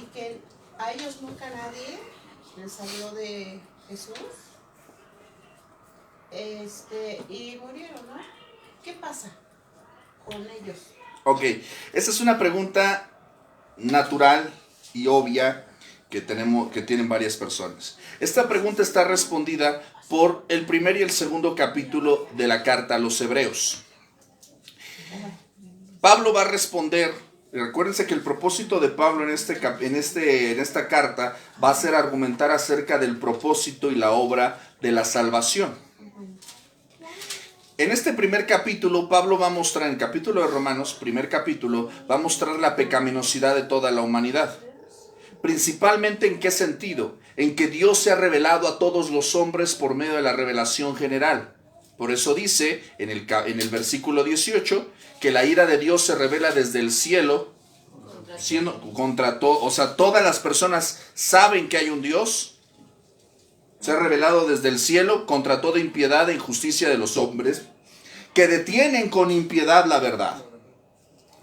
y que a ellos nunca nadie les habló de Jesús, y murieron, ¿no? ¿Qué pasa con ellos? Ok, esa es una pregunta natural y obvia que tienen varias personas. Esta pregunta está respondida por el primer y el segundo capítulo de la carta a los Hebreos. Pablo va a responder, y recuérdense que el propósito de Pablo en esta carta va a ser argumentar acerca del propósito y la obra de la salvación. En este primer capítulo, Pablo va a mostrar, en el capítulo de Romanos, primer capítulo, va a mostrar la pecaminosidad de toda la humanidad. Principalmente, ¿en qué sentido? En que Dios se ha revelado a todos los hombres por medio de la revelación general. Por eso dice, en el versículo 18, que la ira de Dios se revela desde el cielo, siendo contra todo, o sea, todas las personas saben que hay un Dios. Se ha revelado desde el cielo contra toda impiedad e injusticia de los hombres, que detienen con impiedad la verdad.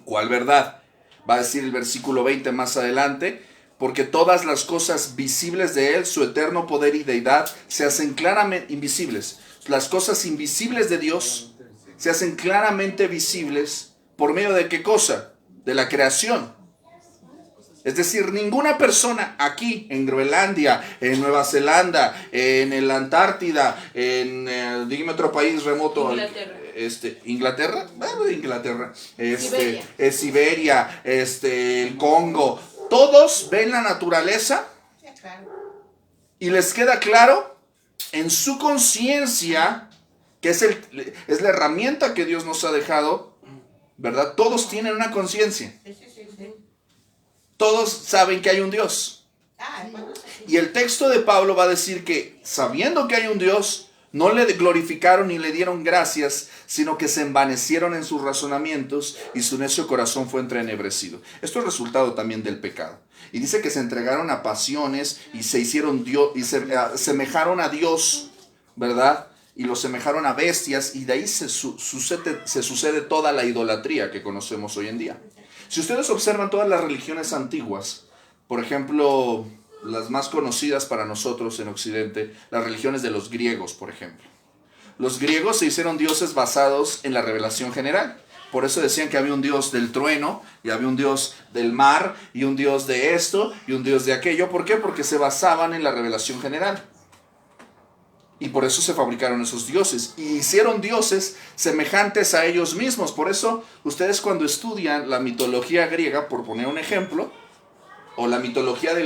¿Cuál verdad? Va a decir el versículo 20 más adelante, porque todas las cosas visibles de Él, su eterno poder y deidad, se hacen claramente invisibles. Las cosas invisibles de Dios se hacen claramente visibles por medio de ¿qué cosa? De la creación. Es decir, ninguna persona aquí en Groenlandia, en Nueva Zelanda, en la Antártida, dígame otro país remoto. Inglaterra. Inglaterra. Siberia, el Congo. Todos ven la naturaleza y les queda claro en su conciencia, que es la herramienta que Dios nos ha dejado, ¿verdad? Todos tienen una conciencia. Todos saben que hay un Dios. Y el texto de Pablo va a decir que, sabiendo que hay un Dios, no le glorificaron ni le dieron gracias, sino que se envanecieron en sus razonamientos y su necio corazón fue entrenebrecido. Esto es resultado también del pecado. Y dice que se entregaron a pasiones y se hicieron Dios y se semejaron a Dios, ¿verdad? Y lo semejaron a bestias, y de ahí se sucede toda la idolatría que conocemos hoy en día. Si ustedes observan todas las religiones antiguas, por ejemplo, las más conocidas para nosotros en Occidente, las religiones de los griegos, por ejemplo. Los griegos se hicieron dioses basados en la revelación general. Por eso decían que había un dios del trueno, y había un dios del mar, y un dios de esto, y un dios de aquello. ¿Por qué? Porque se basaban en la revelación general. Y por eso se fabricaron esos dioses. Y hicieron dioses semejantes a ellos mismos. Por eso ustedes cuando estudian la mitología griega, por poner un ejemplo, o la mitología de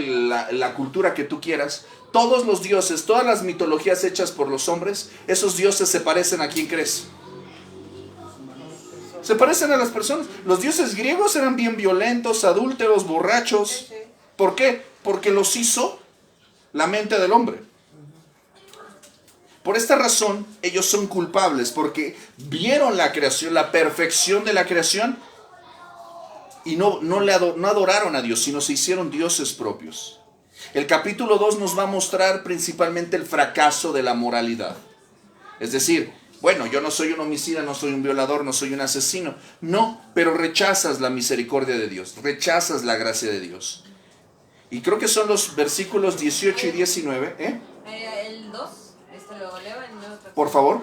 la cultura que tú quieras, todos los dioses, todas las mitologías hechas por los hombres, esos dioses se parecen a quién crees. Se parecen a las personas. Los dioses griegos eran bien violentos, adúlteros, borrachos. ¿Por qué? Porque los hizo la mente del hombre. Por esta razón, ellos son culpables, porque vieron la creación, la perfección de la creación, y no adoraron a Dios, sino se hicieron dioses propios. El capítulo 2 nos va a mostrar principalmente el fracaso de la moralidad. Es decir, bueno, yo no soy un homicida, no soy un violador, no soy un asesino. No, pero rechazas la misericordia de Dios, rechazas la gracia de Dios. Y creo que son los versículos 18 y 19. El 2, lo leo en Nuevo Traducción. Por favor.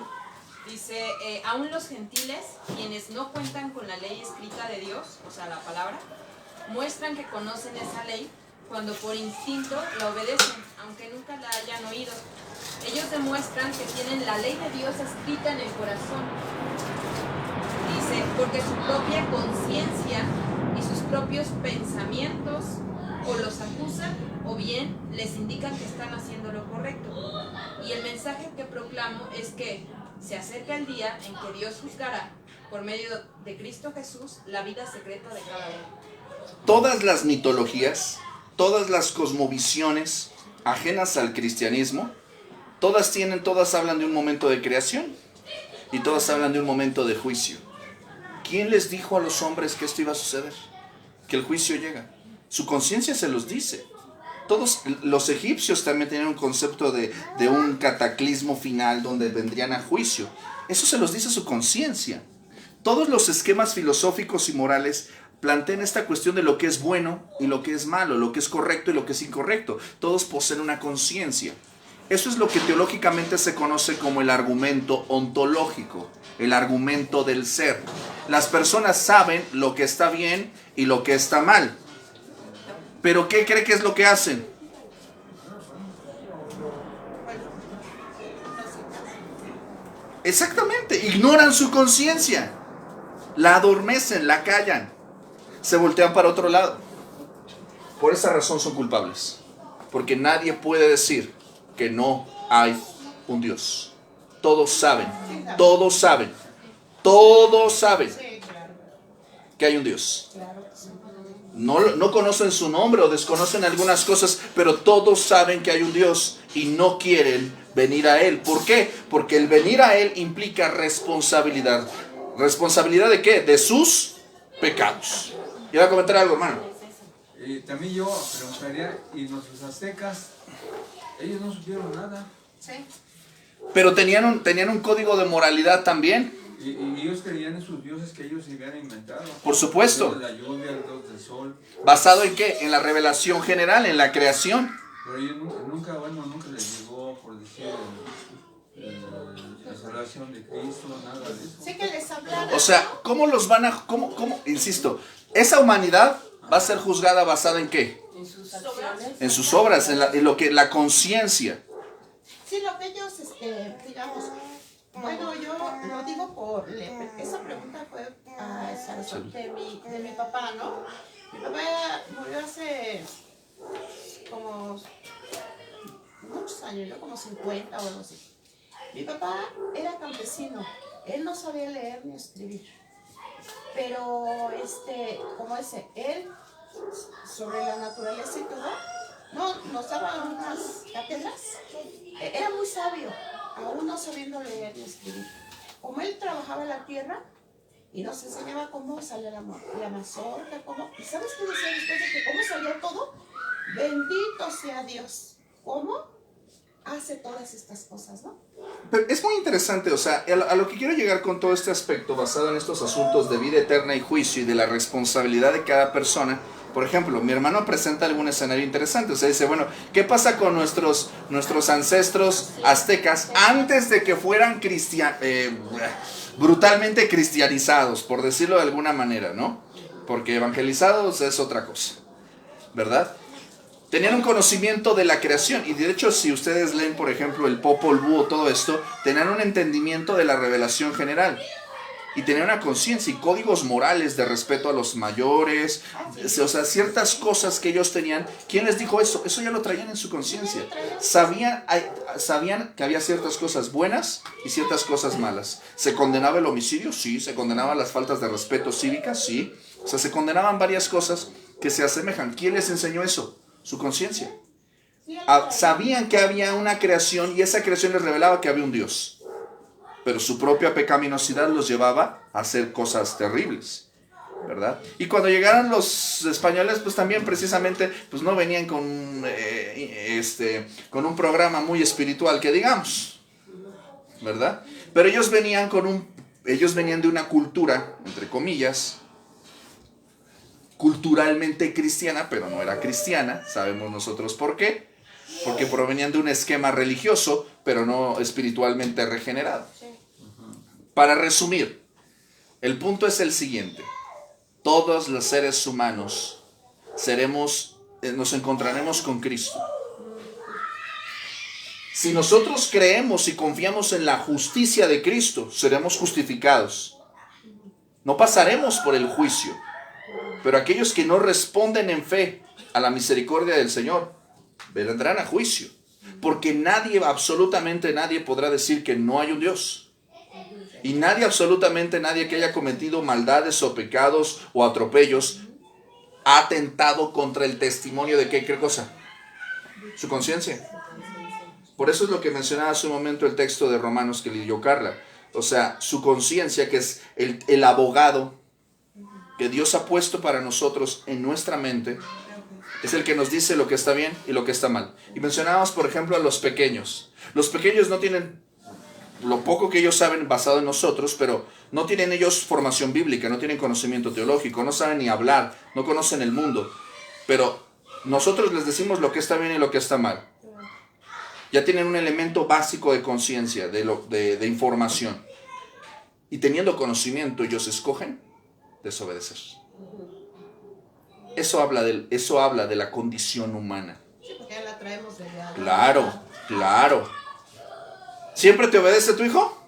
Dice, aún los gentiles, quienes no cuentan con la ley escrita de Dios, o sea, la palabra, muestran que conocen esa ley cuando por instinto la obedecen, aunque nunca la hayan oído. Ellos demuestran que tienen la ley de Dios escrita en el corazón. Dice, porque su propia conciencia y sus propios pensamientos o los acusan o bien les indican que están haciendo lo correcto. Y el mensaje que proclamo es que se acerca el día en que Dios juzgará por medio de Cristo Jesús la vida secreta de cada uno. Todas las mitologías, todas las cosmovisiones ajenas al cristianismo, todas hablan de un momento de creación y todas hablan de un momento de juicio. ¿Quién les dijo a los hombres que esto iba a suceder? Que el juicio llega. Su conciencia se los dice. Todos los egipcios también tenían un concepto de un cataclismo final donde vendrían a juicio. Eso se los dice su conciencia. Todos los esquemas filosóficos y morales plantean esta cuestión de lo que es bueno y lo que es malo, lo que es correcto y lo que es incorrecto. Todos poseen una conciencia. Eso es lo que teológicamente se conoce como el argumento ontológico, el argumento del ser. Las personas saben lo que está bien y lo que está mal. ¿Pero qué cree que es lo que hacen? Exactamente, ignoran su conciencia, la adormecen, la callan, se voltean para otro lado. Por esa razón son culpables, porque nadie puede decir que no hay un Dios. Todos saben que hay un Dios. No conocen su nombre o desconocen algunas cosas, pero todos saben que hay un Dios y no quieren venir a Él. ¿Por qué? Porque el venir a Él implica responsabilidad. ¿Responsabilidad de qué? De sus pecados. ¿Iba a comentar algo, hermano? También yo preguntaría, ¿y nuestros aztecas? Ellos no supieron nada. Sí. Pero tenían un código de moralidad también. Y ellos creían en sus dioses que ellos se habían inventado. Por supuesto. El dios de la lluvia, el dios del sol. ¿Basado en qué? En la revelación general, en la creación. Pero ellos nunca les llegó, por decir, la salvación de Cristo, nada de eso. Sí que les hablaron. O sea, ¿cómo los van a...? Insisto, esa humanidad va a ser juzgada basada en qué? En sus acciones. En sus obras, en lo que la conciencia. Sí, lo que ellos, digamos, bueno, yo lo digo por, esa pregunta fue de mi papá, ¿no? Mi papá murió hace como muchos años, ¿no? Como 50 o algo así. Mi papá era campesino, él no sabía leer ni escribir, pero él, sobre la naturaleza y todo, nos daba unas cátedras, era muy sabio, aún no sabiendo leer ni escribir. Como él trabajaba la tierra y nos enseñaba cómo salía la mazorca, ¿y sabes qué decía después de que cómo salía todo? Bendito sea Dios. ¿Cómo hace todas estas cosas, no? Pero es muy interesante, o sea, a lo que quiero llegar con todo este aspecto basado en estos asuntos de vida eterna y juicio y de la responsabilidad de cada persona. Por ejemplo, mi hermano presenta algún escenario interesante. O sea, dice, bueno, ¿qué pasa con nuestros ancestros aztecas antes de que fueran brutalmente cristianizados, por decirlo de alguna manera, ¿no? Porque evangelizados es otra cosa, ¿verdad? Tenían un conocimiento de la creación y de hecho si ustedes leen, por ejemplo, el Popol Vuh, todo esto, tenían un entendimiento de la revelación general. Y tenían una conciencia y códigos morales de respeto a los mayores, o sea, ciertas cosas que ellos tenían. ¿Quién les dijo eso? Eso ya lo traían en su conciencia. Sabían que había ciertas cosas buenas y ciertas cosas malas. ¿Se condenaba el homicidio? Sí. ¿Se condenaban las faltas de respeto cívicas? Sí. O sea, se condenaban varias cosas que se asemejan. ¿Quién les enseñó eso? Su conciencia. Sabían que había una creación y esa creación les revelaba que había un Dios. Pero su propia pecaminosidad los llevaba a hacer cosas terribles. ¿verdad? Y cuando llegaron los españoles, pues también precisamente, pues no venían con un programa muy espiritual, que digamos, ¿verdad? Pero ellos venían de una cultura, entre comillas, culturalmente cristiana, pero no era cristiana, sabemos nosotros por qué, porque provenían de un esquema religioso, pero no espiritualmente regenerado. Para resumir, el punto es el siguiente: todos los seres humanos nos encontraremos con Cristo. Si nosotros creemos y confiamos en la justicia de Cristo, seremos justificados. No pasaremos por el juicio. Pero aquellos que no responden en fe a la misericordia del Señor, vendrán a juicio. Porque nadie, absolutamente nadie, podrá decir que no hay un Dios. Y nadie, absolutamente nadie que haya cometido maldades o pecados o atropellos, ha atentado contra el testimonio de ¿qué cosa? Su conciencia. Por eso es lo que mencionaba hace un momento el texto de Romanos que leyó Carla. O sea, su conciencia, que es el abogado que Dios ha puesto para nosotros en nuestra mente, es el que nos dice lo que está bien y lo que está mal. Y mencionábamos, por ejemplo, a los pequeños. Los pequeños no tienen, lo poco que ellos saben basado en nosotros, pero no tienen ellos formación bíblica, no tienen conocimiento teológico, no saben ni hablar, no conocen el mundo. Pero nosotros les decimos lo que está bien y lo que está mal. Ya tienen un elemento básico de conciencia, de información. Y teniendo conocimiento, ellos escogen desobedecer. Eso habla de la condición humana. Sí, porque ya la traemos desde adultos. Claro. ¿Siempre te obedece tu hijo?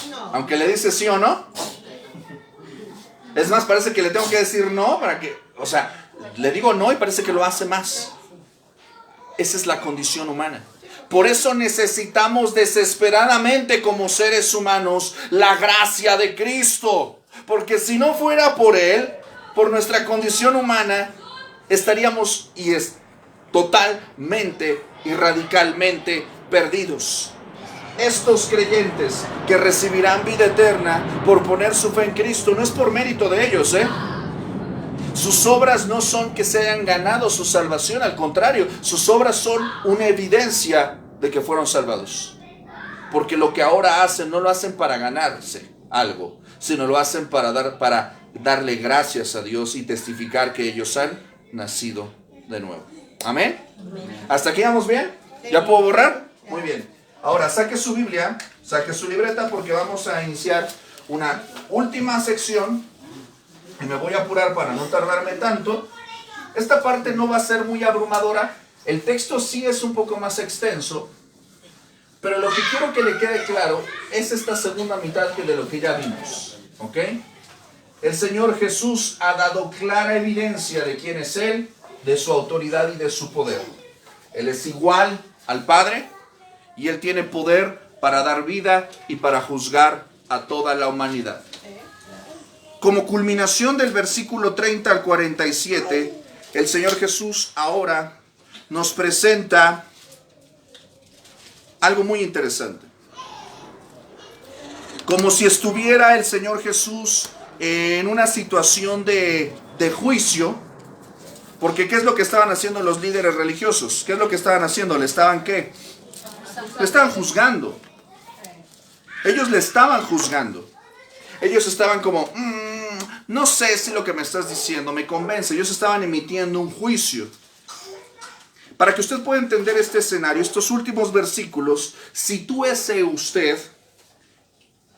No. Aunque le dices sí o no. Es más, parece que le tengo que decir no para que, o sea, le digo no y parece que lo hace más. Esa es la condición humana. Por eso necesitamos desesperadamente como seres humanos la gracia de Cristo. Porque si no fuera por Él, por nuestra condición humana, estaríamos totalmente y radicalmente perdidos. Estos creyentes que recibirán vida eterna por poner su fe en Cristo, no es por mérito de ellos, Sus obras no son que se hayan ganado su salvación, al contrario, sus obras son una evidencia de que fueron salvados. Porque lo que ahora hacen no lo hacen para ganarse algo, sino lo hacen para darle gracias a Dios y testificar que ellos han nacido de nuevo. ¿Amén? ¿Hasta aquí vamos bien? ¿Ya puedo borrar? Muy bien. Ahora saque su Biblia, saque su libreta, porque vamos a iniciar una última sección. Y me voy a apurar para no tardarme tanto. Esta parte no va a ser muy abrumadora. El texto sí es un poco más extenso. Pero lo que quiero que le quede claro es esta segunda mitad de lo que ya vimos. ¿Ok? El Señor Jesús ha dado clara evidencia de quién es Él, de su autoridad y de su poder. Él es igual al Padre y Él tiene poder para dar vida y para juzgar a toda la humanidad. Como culminación del versículo 30 al 47, el Señor Jesús ahora nos presenta algo muy interesante. Como si estuviera el Señor Jesús en una situación de juicio, porque ¿qué es lo que estaban haciendo los líderes religiosos? ¿Qué es lo que estaban haciendo? ¿Le estaban qué? Le estaban juzgando. Ellos le estaban juzgando. Ellos estaban como, no sé si lo que me estás diciendo me convence. Ellos estaban emitiendo un juicio. Para que usted pueda entender este escenario, estos últimos versículos, sitúese usted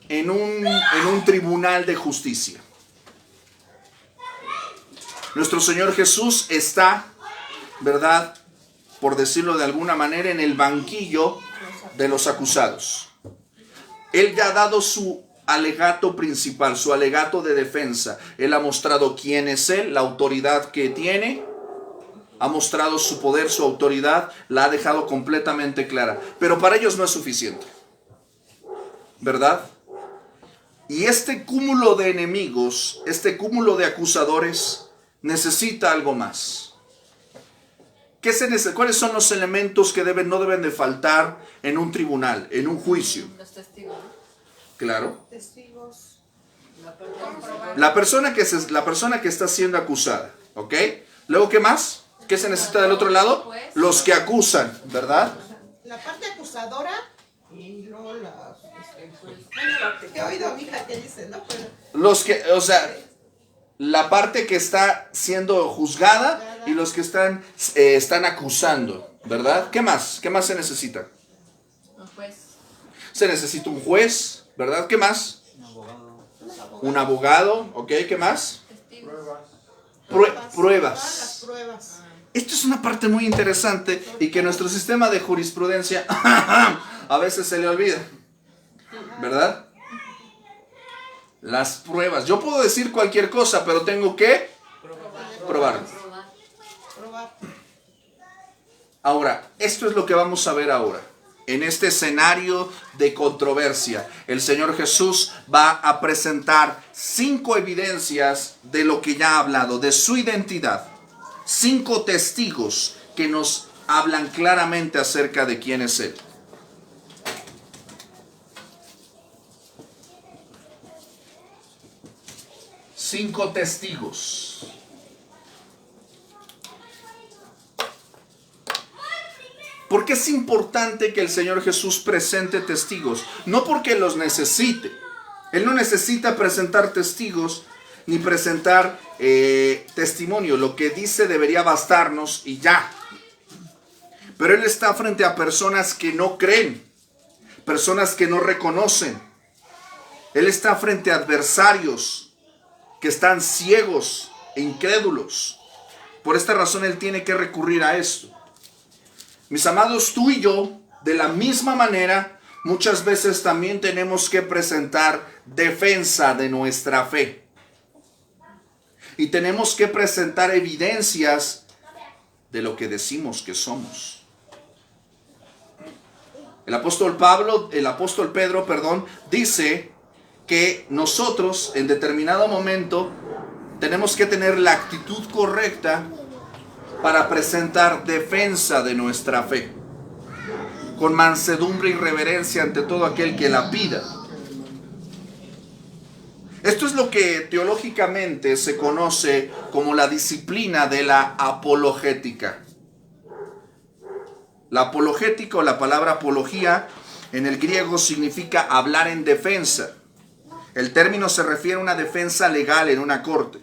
en un tribunal de justicia. Nuestro Señor Jesús está, ¿verdad?, por decirlo de alguna manera, en el banquillo de los acusados. Él ya ha dado su alegato principal, su alegato de defensa. Él ha mostrado quién es Él, la autoridad que tiene. Ha mostrado su poder, su autoridad, la ha dejado completamente clara. Pero para ellos no es suficiente, ¿verdad? Y este cúmulo de enemigos, este cúmulo de acusadores, necesita algo más. ¿Cuáles son los elementos que no deben de faltar en un tribunal, en un juicio? Los testigos. Claro. Testigos. La persona que está siendo acusada, ¿ok? Luego, ¿qué más? ¿Qué se necesita del otro lado? Los que acusan, ¿verdad? La parte acusadora y luego la... Bueno, he oído a mi hija que dice, ¿no? Pero, Los que, o sea, la parte que está siendo juzgada y los que están acusando, ¿verdad? ¿Qué más? ¿Qué más se necesita? Un juez. Se necesita un juez, ¿verdad? ¿Qué más? Un abogado, ¿ok? ¿Qué más? todas Pruebas. las pruebas. Esto es una parte muy interesante y que nuestro sistema de jurisprudencia a veces se le olvida, ¿verdad? Las pruebas. Yo puedo decir cualquier cosa, pero tengo que probarlo. Probar. Ahora, esto es lo que vamos a ver ahora. En este escenario de controversia, el Señor Jesús va a presentar 5 evidencias de lo que ya ha hablado, de su identidad. 5 testigos que nos hablan claramente acerca de quién es Él. Cinco testigos. ¿Por qué es importante que el Señor Jesús presente testigos? No porque los necesite. Él no necesita presentar testigos ni presentar testimonio. Lo que dice debería bastarnos y ya. Pero Él está frente a personas que no creen, personas que no reconocen. Él está frente a adversarios que están ciegos e incrédulos. Por esta razón Él tiene que recurrir a esto. Mis amados, tú y yo, de la misma manera, muchas veces también tenemos que presentar defensa de nuestra fe. Y tenemos que presentar evidencias de lo que decimos que somos. El apóstol Pedro, dice que nosotros en determinado momento tenemos que tener la actitud correcta para presentar defensa de nuestra fe, con mansedumbre y reverencia ante todo aquel que la pida. Esto es lo que teológicamente se conoce como la disciplina de la apologética. La apologética o la palabra apología en el griego significa hablar en defensa. El término se refiere a una defensa legal en una corte.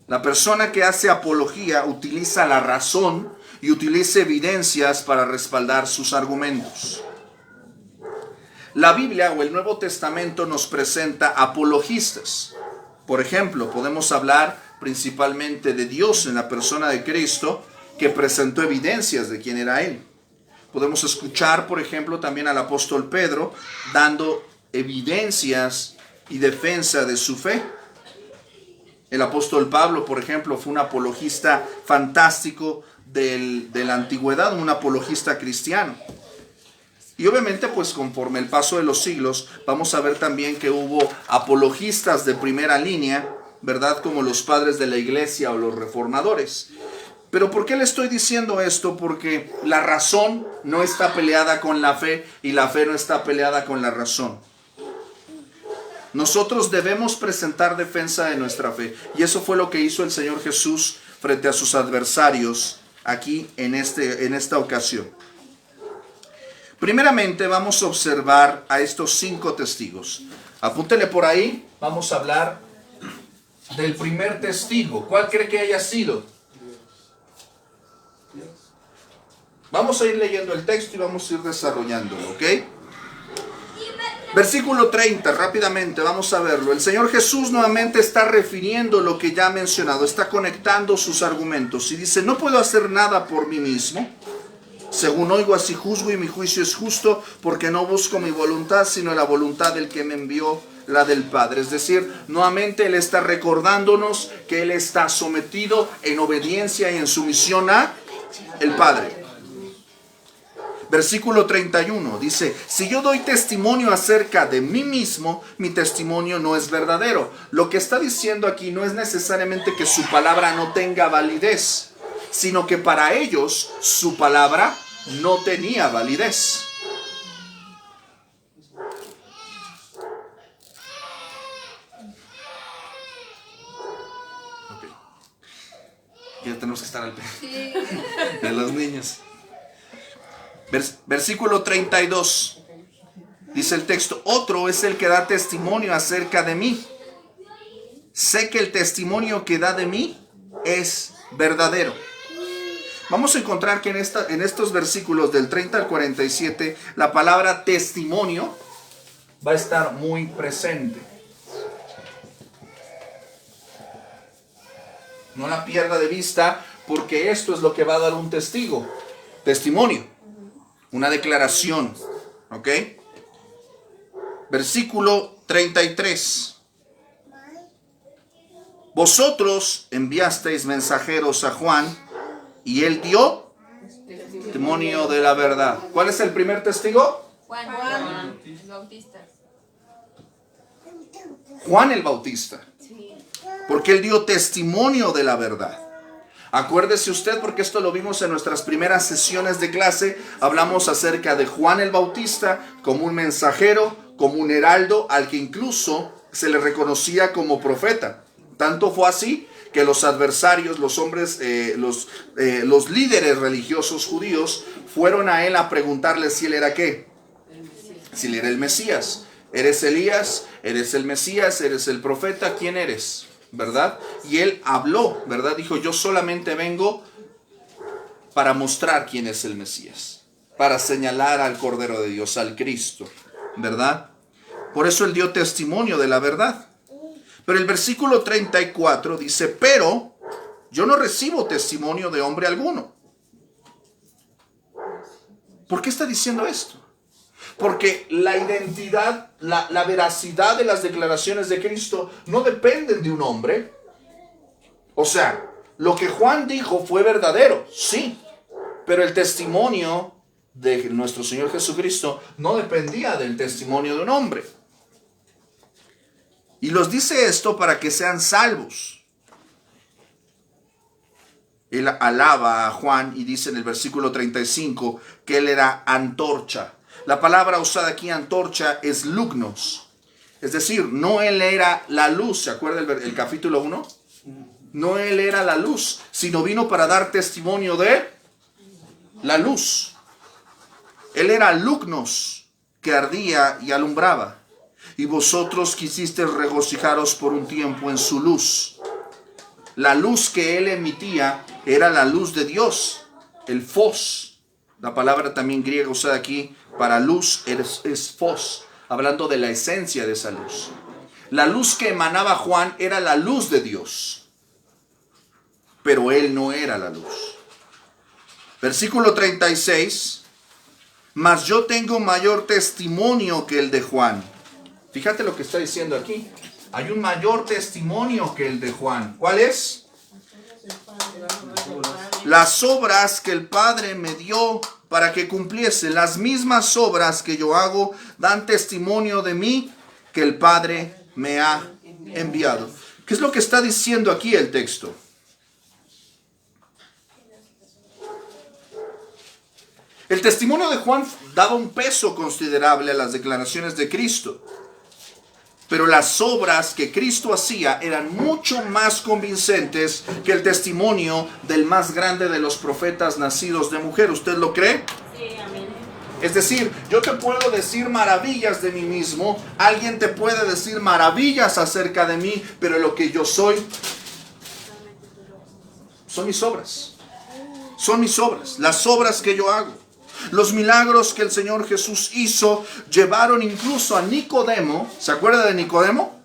La persona que hace apología utiliza la razón y utiliza evidencias para respaldar sus argumentos. La Biblia o el Nuevo Testamento nos presenta apologistas. Por ejemplo, podemos hablar principalmente de Dios en la persona de Cristo, que presentó evidencias de quién era Él. Podemos escuchar, por ejemplo, también al apóstol Pedro dando evidencias y defensa de su fe. El apóstol Pablo, por ejemplo, fue un apologista fantástico de la antigüedad, un apologista cristiano. Y obviamente, pues conforme el paso de los siglos, vamos a ver también que hubo apologistas de primera línea, ¿verdad? Como los padres de la iglesia o los reformadores. Pero ¿por qué le estoy diciendo esto? Porque la razón no está peleada con la fe y la fe no está peleada con la razón. Nosotros debemos presentar defensa de nuestra fe. Y eso fue lo que hizo el Señor Jesús frente a sus adversarios aquí en esta ocasión. Primeramente vamos a observar a estos 5 testigos. Apúntele por ahí. Vamos a hablar del primer testigo. ¿Cuál cree que haya sido? Vamos a ir leyendo el texto y vamos a ir desarrollándolo, ¿ok? Versículo 30, rápidamente, vamos a verlo. El Señor Jesús nuevamente está refiriendo lo que ya ha mencionado, está conectando sus argumentos y dice: no puedo hacer nada por mí mismo. Según oigo, así juzgo, y mi juicio es justo, porque no busco mi voluntad, sino la voluntad del que me envió, la del Padre. Es decir, nuevamente Él está recordándonos que Él está sometido en obediencia y en sumisión a el Padre. Versículo 31 dice: si yo doy testimonio acerca de mí mismo, mi testimonio no es verdadero. Lo que está diciendo aquí no es necesariamente que su palabra no tenga validez, sino que para ellos su palabra no tenía validez. de los niños. Versículo 32. Dice el texto: otro es el que da testimonio acerca de mí. Sé que el testimonio que da de mí es verdadero. Vamos a encontrar que en estos versículos del 30 al 47, la palabra testimonio va a estar muy presente. No la pierda de vista, porque esto es lo que va a dar un testigo. Testimonio. Una declaración. ¿Ok? Versículo 33. Vosotros enviasteis mensajeros a Juan y él dio testimonio de la verdad. ¿Cuál es el primer testigo? Juan el Bautista. Juan el Bautista. Porque él dio testimonio de la verdad. Acuérdese usted, porque esto lo vimos en nuestras primeras sesiones de clase. Hablamos acerca de Juan el Bautista como un mensajero, como un heraldo, al que incluso se le reconocía como profeta. Tanto fue así que los adversarios, los hombres, los líderes religiosos judíos fueron a él a preguntarle si él era ¿qué? Si él era el Mesías. ¿Eres Elías? ¿Eres el Mesías? ¿Eres el profeta? ¿Quién eres? ¿Verdad? Y él habló, ¿verdad? Dijo: yo solamente vengo para mostrar quién es el Mesías, para señalar al Cordero de Dios, al Cristo, ¿verdad? Por eso él dio testimonio de la verdad. Pero el versículo 34 dice: pero yo no recibo testimonio de hombre alguno. ¿Por qué está diciendo esto? Porque la identidad, la veracidad de las declaraciones de Cristo no dependen de un hombre. O sea, lo que Juan dijo fue verdadero, sí, pero el testimonio de nuestro Señor Jesucristo no dependía del testimonio de un hombre. Y los dice esto para que sean salvos. Él alaba a Juan y dice en el versículo 35 que él era antorcha. La palabra usada aquí, antorcha, es lugnos. Es decir, no él era la luz. ¿Se acuerda el capítulo 1? No él era la luz, sino vino para dar testimonio de la luz. Él era lugnos, que ardía y alumbraba. Y vosotros quisisteis regocijaros por un tiempo en su luz. La luz que él emitía era la luz de Dios, el fos. La palabra también griega usada aquí para luz es fos, hablando de la esencia de esa luz. La luz que emanaba Juan era la luz de Dios, pero él no era la luz. Versículo 36. Mas yo tengo mayor testimonio que el de Juan. Fíjate lo que está diciendo aquí. Hay un mayor testimonio que el de Juan. ¿Cuál es? Las obras que el Padre me dio para que cumpliese, las mismas obras que yo hago, dan testimonio de mí que el Padre me ha enviado. ¿Qué es lo que está diciendo aquí el texto? El testimonio de Juan daba un peso considerable a las declaraciones de Cristo. Pero las obras que Cristo hacía eran mucho más convincentes que el testimonio del más grande de los profetas nacidos de mujer. ¿Usted lo cree? Sí, amén. Es decir, yo te puedo decir maravillas de mí mismo, alguien te puede decir maravillas acerca de mí, pero lo que yo soy son mis obras. Son mis obras, las obras que yo hago. Los milagros que el Señor Jesús hizo llevaron incluso a Nicodemo. ¿Se acuerda de Nicodemo?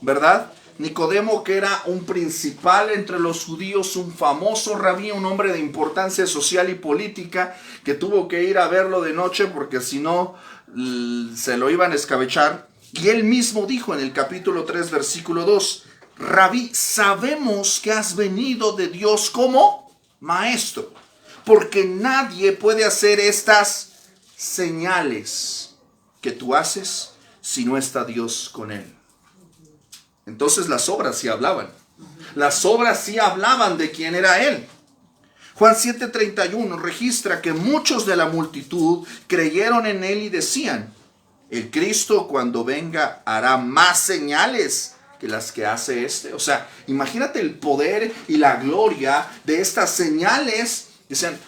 ¿Verdad? Nicodemo, que era un principal entre los judíos, un famoso rabí, un hombre de importancia social y política, que tuvo que ir a verlo de noche porque si no se lo iban a escabechar. Y él mismo dijo en el capítulo 3, versículo 2, Rabí, sabemos que has venido de Dios como maestro, porque nadie puede hacer estas señales que tú haces si no está Dios con él. Entonces las obras sí hablaban. Las obras sí hablaban de quién era él. Juan 7:31 registra que muchos de la multitud creyeron en él y decían, el Cristo cuando venga hará más señales que las que hace este. O sea, imagínate el poder y la gloria de estas señales. Dicen,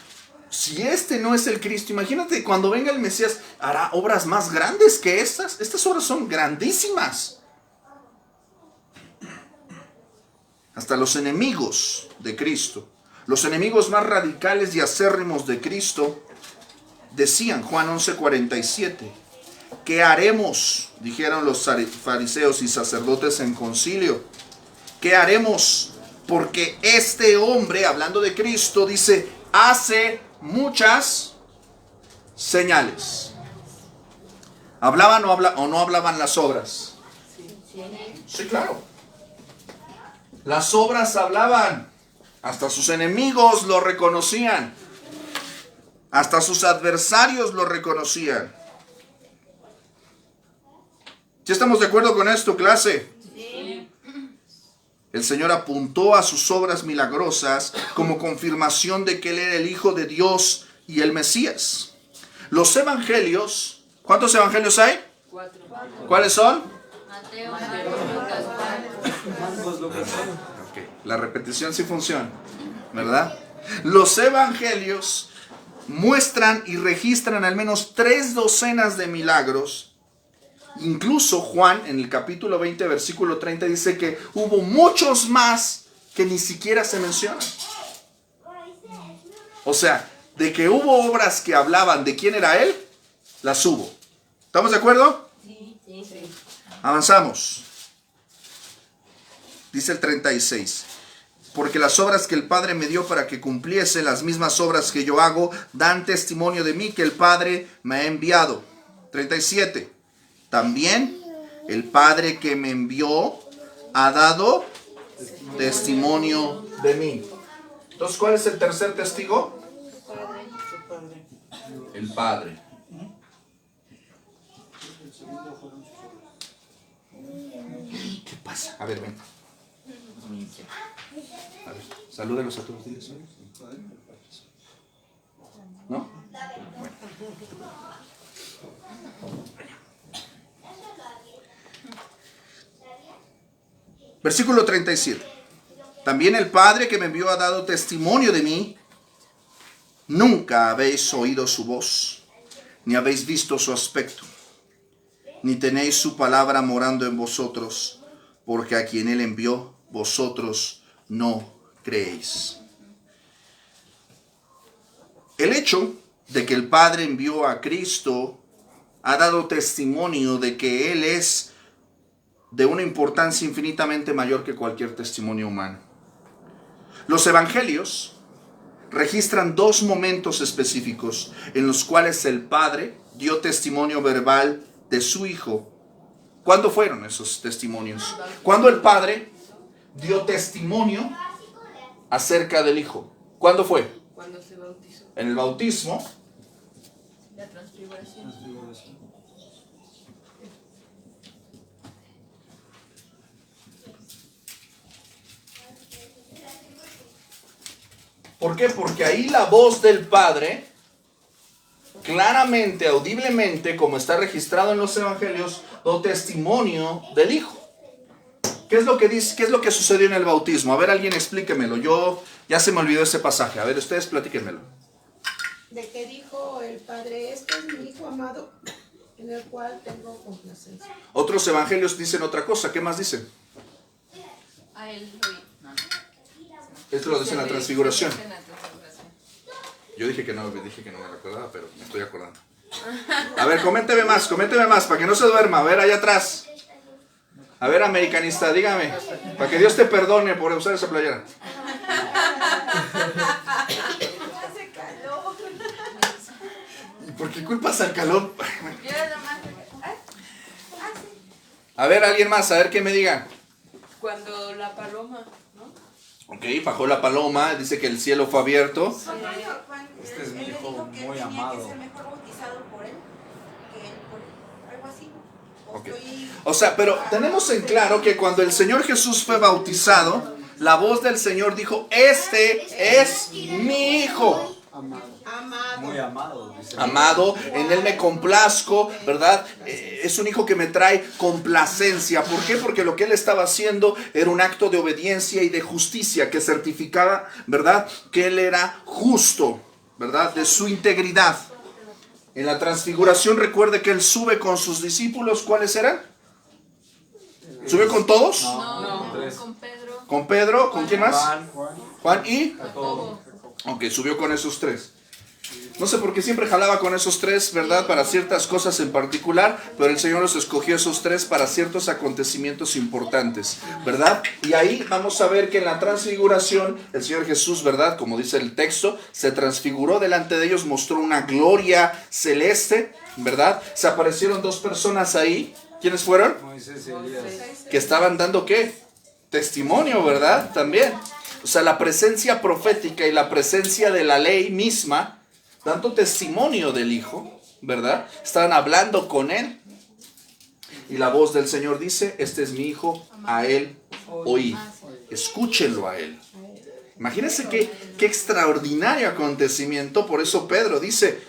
si este no es el Cristo, imagínate cuando venga el Mesías, hará obras más grandes que estas. Estas obras son grandísimas. Hasta los enemigos de Cristo, los enemigos más radicales y acérrimos de Cristo, decían, Juan 11:47, ¿qué haremos? Dijeron los fariseos y sacerdotes en concilio. ¿Qué haremos? Porque este hombre, hablando de Cristo, dice, hace muchas señales. ¿Hablaban o no hablaban las obras? Sí, claro. Las obras hablaban. Hasta sus enemigos lo reconocían. Hasta sus adversarios lo reconocían. ¿Sí estamos de acuerdo con esto, clase? Sí. El Señor apuntó a sus obras milagrosas como confirmación de que Él era el Hijo de Dios y el Mesías. Los evangelios, ¿cuántos evangelios hay? 4. ¿Cuáles son? Mateo, Ok, la repetición sí funciona, ¿verdad? Los evangelios muestran y registran al menos 3 docenas de milagros. Incluso Juan, en el capítulo 20, versículo 30, dice que hubo muchos más que ni siquiera se mencionan. O sea, de que hubo obras que hablaban de quién era Él, las hubo. ¿Estamos de acuerdo? Sí. Avanzamos. Dice el 36. Porque las obras que el Padre me dio para que cumpliese, las mismas obras que yo hago, dan testimonio de mí que el Padre me ha enviado. 37. También el Padre que me envió ha dado testimonio de mí. Entonces, ¿cuál es el tercer testigo? El Padre. ¿Qué pasa? A ver, ven. A ver, salúdelos a todos. Diles, ¿no? Bueno. Versículo 37. También el Padre que me envió ha dado testimonio de mí. Nunca habéis oído su voz, ni habéis visto su aspecto, ni tenéis su palabra morando en vosotros, porque a quien Él envió, vosotros no creéis. El hecho de que el Padre envió a Cristo ha dado testimonio de que Él es de una importancia infinitamente mayor que cualquier testimonio humano. Los evangelios registran 2 momentos específicos en los cuales el Padre dio testimonio verbal de su Hijo. ¿Cuándo fueron esos testimonios? Cuando el Padre dio testimonio acerca del Hijo. ¿Cuándo fue? Cuando se bautizó. En el bautismo. La transfiguración. ¿Por qué? Porque ahí la voz del Padre, claramente, audiblemente, como está registrado en los evangelios, dio testimonio del Hijo. ¿Qué es lo que dice? ¿Qué es lo que sucedió en el bautismo? A ver, alguien explíquemelo. Yo ya se me olvidó ese pasaje. A ver, ustedes platíquenmelo. De que dijo el Padre, este es mi Hijo amado, en el cual tengo complacencia. Otros evangelios dicen otra cosa. ¿Qué más dicen? a él Esto lo dice en la transfiguración. Yo dije que no me recordaba, pero me estoy acordando. A ver, coménteme más, para que no se duerma. A ver, allá atrás. A ver, americanista, dígame. Para que Dios te perdone por usar esa playera. Hace calor. ¿Y por qué culpas al calor? A ver, alguien más, a ver qué me diga. Cuando la paloma, ¿no? Ok, bajó la paloma, dice que el cielo fue abierto. Este es mi hijo muy amado. Que ser mejor bautizado por él que él por algo así. Ok. O sea, pero tenemos en claro que cuando el Señor Jesús fue bautizado, la voz del Señor dijo, este es mi Hijo. Amado. Muy amado, dice. Amado, en Él me complazco, ¿verdad? Es un hijo que me trae complacencia. ¿Por qué? Porque lo que Él estaba haciendo era un acto de obediencia y de justicia que certificaba, ¿verdad?, que Él era justo, ¿verdad?, de su integridad. En la transfiguración, recuerde que Él sube con sus discípulos. ¿Cuáles eran? ¿Sube con todos? No, Tres. con Pedro. ¿Con Pedro? ¿Con quién más? Juan, Juan y... Jacobo. Ok, subió con esos tres. No sé por qué siempre jalaba con esos tres, ¿verdad? Para ciertas cosas en particular, pero el Señor los escogió esos tres para ciertos acontecimientos importantes, ¿verdad? Y ahí vamos a ver que en la transfiguración, el Señor Jesús, ¿verdad?, como dice el texto, se transfiguró delante de ellos, mostró una gloria celeste, ¿verdad? Se aparecieron dos personas ahí. ¿Quiénes fueron? Moisés y Elías. Que estaban dando ¿qué? Testimonio, ¿verdad? También. O sea, la presencia profética y la presencia de la ley misma, dando testimonio del Hijo, ¿verdad? Estaban hablando con Él. Y la voz del Señor dice, este es mi Hijo, a Él oí. Escúchenlo a Él. Imagínense qué extraordinario acontecimiento. Por eso Pedro dice,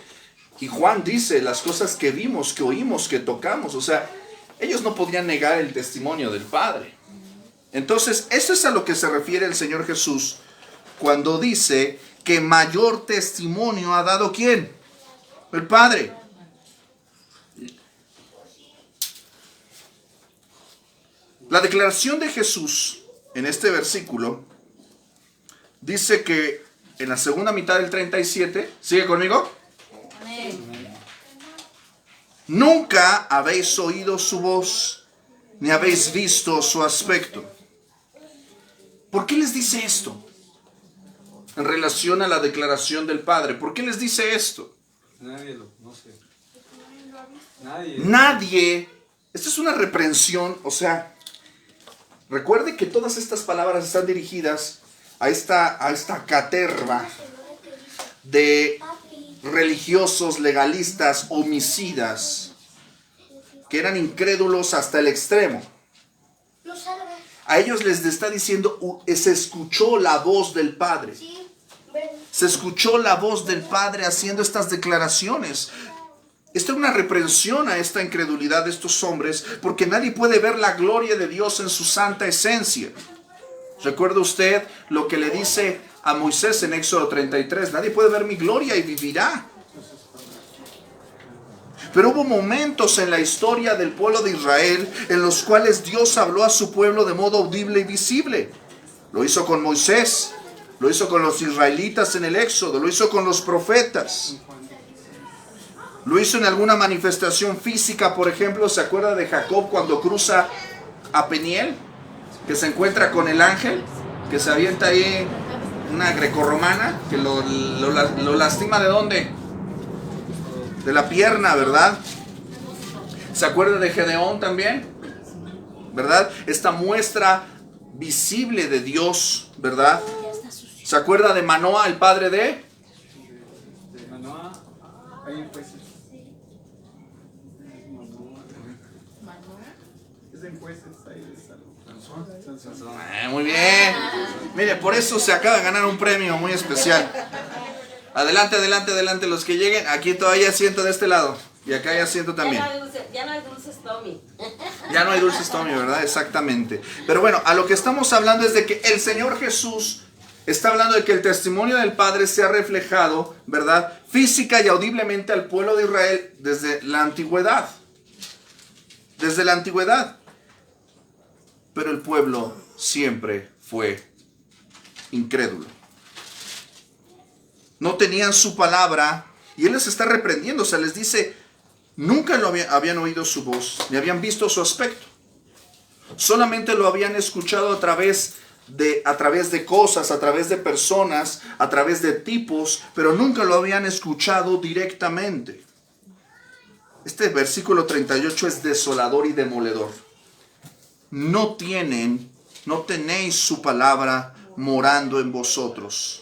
y Juan dice, las cosas que vimos, que oímos, que tocamos. O sea, ellos no podían negar el testimonio del Padre. Entonces, eso es a lo que se refiere el Señor Jesús cuando dice que mayor testimonio ha dado ¿quién? El Padre. La declaración de Jesús en este versículo dice que en la segunda mitad del 37, ¿sigue conmigo? Nunca habéis oído su voz, ni habéis visto su aspecto. ¿Por qué les dice esto? En relación a la declaración del Padre. ¿Por qué les dice esto? Nadie lo, no sé. Nadie. Nadie. Esta es una reprensión. O sea, recuerde que todas estas palabras están dirigidas a esta caterva de religiosos, legalistas, homicidas, que eran incrédulos hasta el extremo. A ellos les está diciendo, se escuchó la voz del Padre. Se escuchó la voz del Padre haciendo estas declaraciones. Esta es una reprensión a esta incredulidad de estos hombres, porque nadie puede ver la gloria de Dios en su santa esencia. ¿Recuerda usted lo que le dice a Moisés en Éxodo 33? Nadie puede ver mi gloria y vivirá. Pero hubo momentos en la historia del pueblo de Israel en los cuales Dios habló a su pueblo de modo audible y visible. Lo hizo con Moisés, lo hizo con los israelitas en el Éxodo, lo hizo con los profetas. Lo hizo en alguna manifestación física, por ejemplo, ¿se acuerda de Jacob cuando cruza a Peniel? Que se encuentra con el ángel, que se avienta ahí una grecorromana, que lo lastima ¿de dónde? De la pierna, ¿verdad? ¿Se acuerda de Gedeón también? ¿Verdad? Esta muestra visible de Dios, ¿verdad? ¿Se acuerda de Manoa, el padre de? De Manoah, ahí pues. Es en jueces, ahí de Sansón. Muy bien. Mire, por eso se acaba de ganar un premio muy especial. Adelante, adelante, adelante. Los que lleguen, aquí todavía hay asiento de este lado. Y acá hay asiento también. Ya no hay dulces Tommy. Ya no hay dulces Tommy, ¿verdad? Exactamente. Pero bueno, a lo que estamos hablando es de que el Señor Jesús está hablando de que el testimonio del Padre se ha reflejado, ¿verdad?, física y audiblemente al pueblo de Israel desde la antigüedad. Desde la antigüedad. Pero el pueblo siempre fue incrédulo. No tenían su palabra y Él les está reprendiendo. O sea, les dice, nunca habían oído su voz, ni habían visto su aspecto. Solamente lo habían escuchado a través de cosas, a través de personas, a través de tipos, pero nunca lo habían escuchado directamente. Este versículo 38 es desolador y demoledor. No tenéis su palabra morando en vosotros.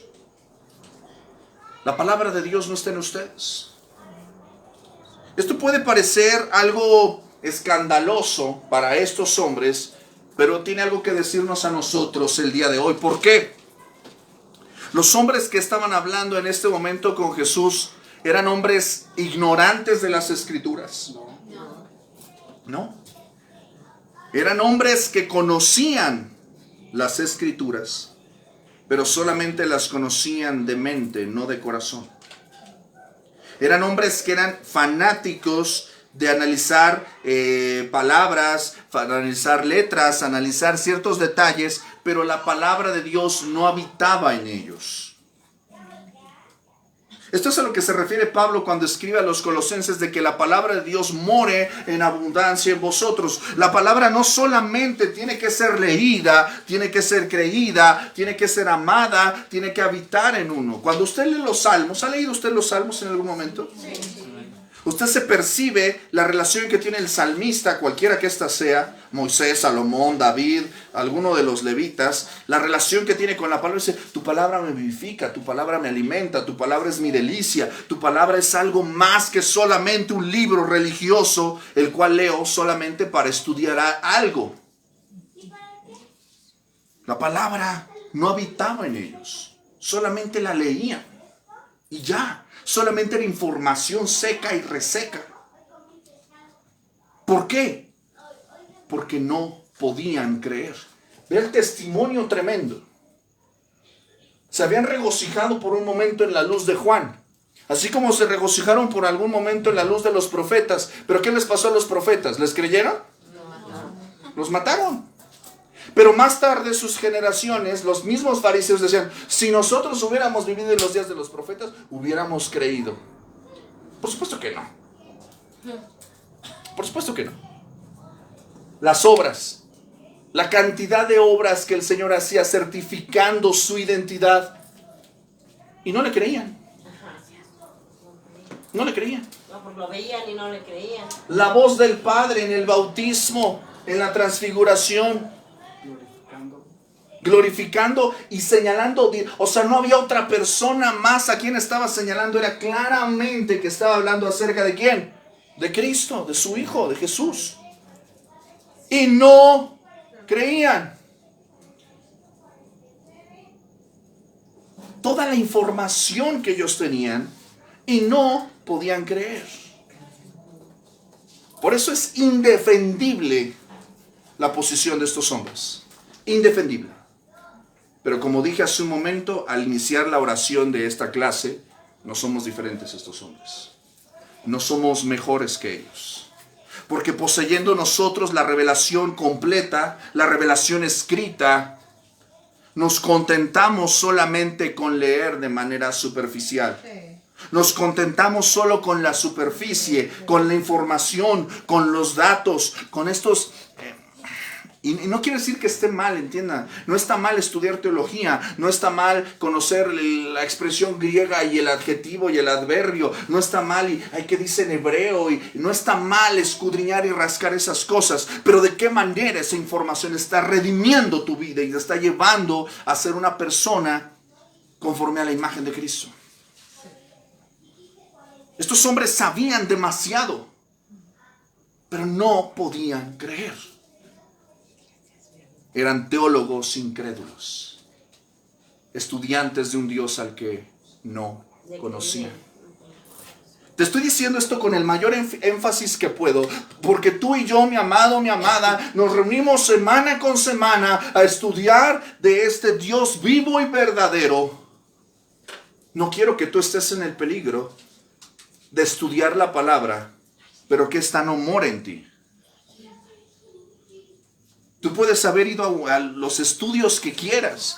La palabra de Dios no está en ustedes. Esto puede parecer algo escandaloso para estos hombres, pero tiene algo que decirnos a nosotros el día de hoy. ¿Por qué? Los hombres que estaban hablando en este momento con Jesús eran hombres ignorantes de las Escrituras. No. Eran hombres que conocían las Escrituras, pero solamente las conocían de mente, no de corazón. Eran hombres que eran fanáticos de analizar palabras, analizar letras, analizar ciertos detalles, pero la palabra de Dios no habitaba en ellos. Esto es a lo que se refiere Pablo cuando escribe a los colosenses de que la palabra de Dios more en abundancia en vosotros. La palabra no solamente tiene que ser leída, tiene que ser creída, tiene que ser amada, tiene que habitar en uno. Cuando usted lee los salmos, ¿ha leído usted los salmos en algún momento? Sí. Usted se percibe la relación que tiene el salmista, cualquiera que ésta sea, Moisés, Salomón, David, alguno de los levitas, la relación que tiene con la palabra. Dice, tu palabra me vivifica, tu palabra me alimenta, tu palabra es mi delicia, tu palabra es algo más que solamente un libro religioso, el cual leo solamente para estudiar algo. La palabra no habitaba en ellos, solamente la leían y ya. Solamente era información seca y reseca. ¿Por qué? Porque no podían creer. Ve el testimonio tremendo. Se habían regocijado por un momento en la luz de Juan, así como se regocijaron por algún momento en la luz de los profetas. ¿Pero qué les pasó a los profetas? ¿Les creyeron? Los mataron. Pero más tarde sus generaciones, los mismos fariseos decían, si nosotros hubiéramos vivido en los días de los profetas, hubiéramos creído. Por supuesto que no. Por supuesto que no. Las obras, la cantidad de obras que el Señor hacía certificando su identidad, y no le creían. No le creían. No, porque lo veían y no le creían. La voz del Padre en el bautismo, en la transfiguración, glorificando y señalando, o sea, no había otra persona más a quien estaba señalando, era claramente que estaba hablando acerca de quién, de Cristo, de su Hijo, de Jesús, y no creían. Toda la información que ellos tenían y no podían creer. Por eso es indefendible la posición de estos hombres, indefendible. Pero como dije hace un momento, al iniciar la oración de esta clase, no somos diferentes estos hombres. No somos mejores que ellos. Porque poseyendo nosotros la revelación completa, la revelación escrita, nos contentamos solamente con leer de manera superficial. Nos contentamos solo con la superficie, con la información, con los datos, con estos... Y no quiere decir que esté mal, entiendan. No está mal estudiar teología, no está mal conocer la expresión griega y el adjetivo y el adverbio, no está mal y hay que dice en hebreo, y no está mal escudriñar y rascar esas cosas, pero de qué manera esa información está redimiendo tu vida y te está llevando a ser una persona conforme a la imagen de Cristo. Estos hombres sabían demasiado, pero no podían creer. Eran teólogos incrédulos, estudiantes de un Dios al que no conocían. Te estoy diciendo esto con el mayor énfasis que puedo, porque tú y yo, mi amado, mi amada, nos reunimos semana con semana a estudiar de este Dios vivo y verdadero. No quiero que tú estés en el peligro de estudiar la palabra, pero que esta no more en ti. Tú puedes haber ido a los estudios que quieras,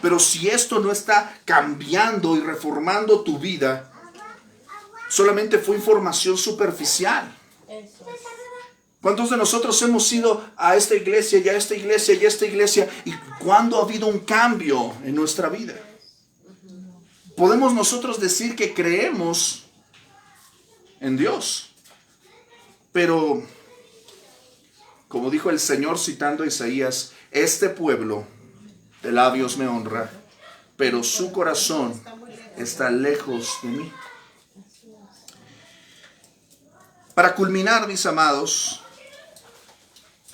pero si esto no está cambiando y reformando tu vida, solamente fue información superficial. ¿Cuántos de nosotros hemos ido a esta iglesia y a esta iglesia y a esta iglesia? ¿Y cuándo ha habido un cambio en nuestra vida? Podemos nosotros decir que creemos en Dios, pero... como dijo el Señor citando a Isaías, este pueblo de labios me honra, pero su corazón está lejos de mí. Para culminar, mis amados,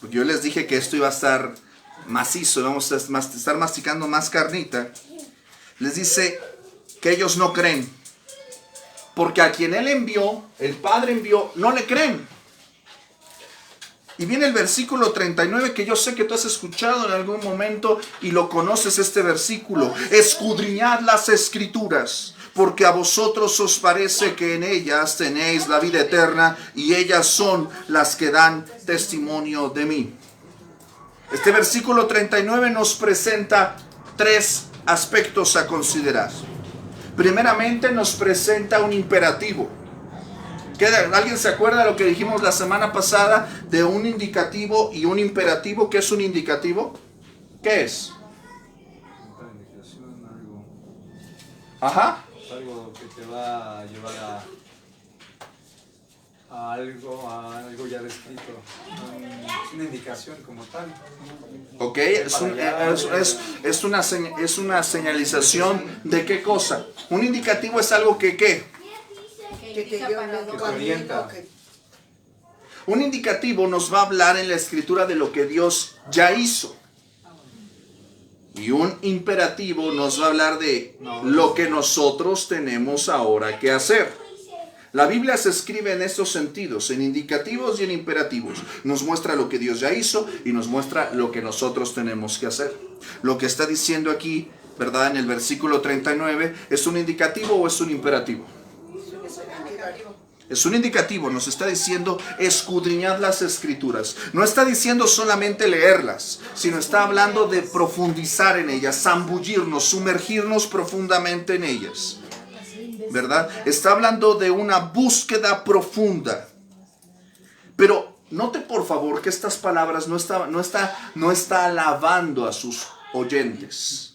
porque yo les dije que esto iba a estar macizo, vamos a estar masticando más carnita. les dice que ellos no creen. Porque a quien Él envió, el Padre envió, no le creen. Y viene el versículo 39 que yo sé que tú has escuchado en algún momento y lo conoces, este versículo. Escudriñad las Escrituras, porque a vosotros os parece que en ellas tenéis la vida eterna y ellas son las que dan testimonio de mí. Este versículo 39 nos presenta tres aspectos a considerar. Primeramente nos presenta un imperativo. ¿Alguien se acuerda de lo que dijimos la semana pasada de un indicativo y un imperativo? ¿Qué es un indicativo? ¿Qué es? Para indicación, algo. Ajá. Algo que te va a llevar a algo ya descrito. Una indicación como tal. Ok, es una señalización de qué cosa. Un indicativo es algo que ¿qué? Que indica para Que te dónde. orienta. Un indicativo nos va a hablar en la escritura de lo que Dios ya hizo. Y un imperativo nos va a hablar de lo que nosotros tenemos ahora que hacer. La Biblia se escribe en estos sentidos, en indicativos y en imperativos. Nos muestra lo que Dios ya hizo y nos muestra lo que nosotros tenemos que hacer. Lo que está diciendo aquí, ¿verdad? En el versículo 39, ¿es un indicativo o es un imperativo? Es un indicativo, nos está diciendo escudriñad las Escrituras. No está diciendo solamente leerlas, sino está hablando de profundizar en ellas, zambullirnos, sumergirnos profundamente en ellas. ¿Verdad? Está hablando de una búsqueda profunda. Pero note por favor que estas palabras no está alabando a sus oyentes.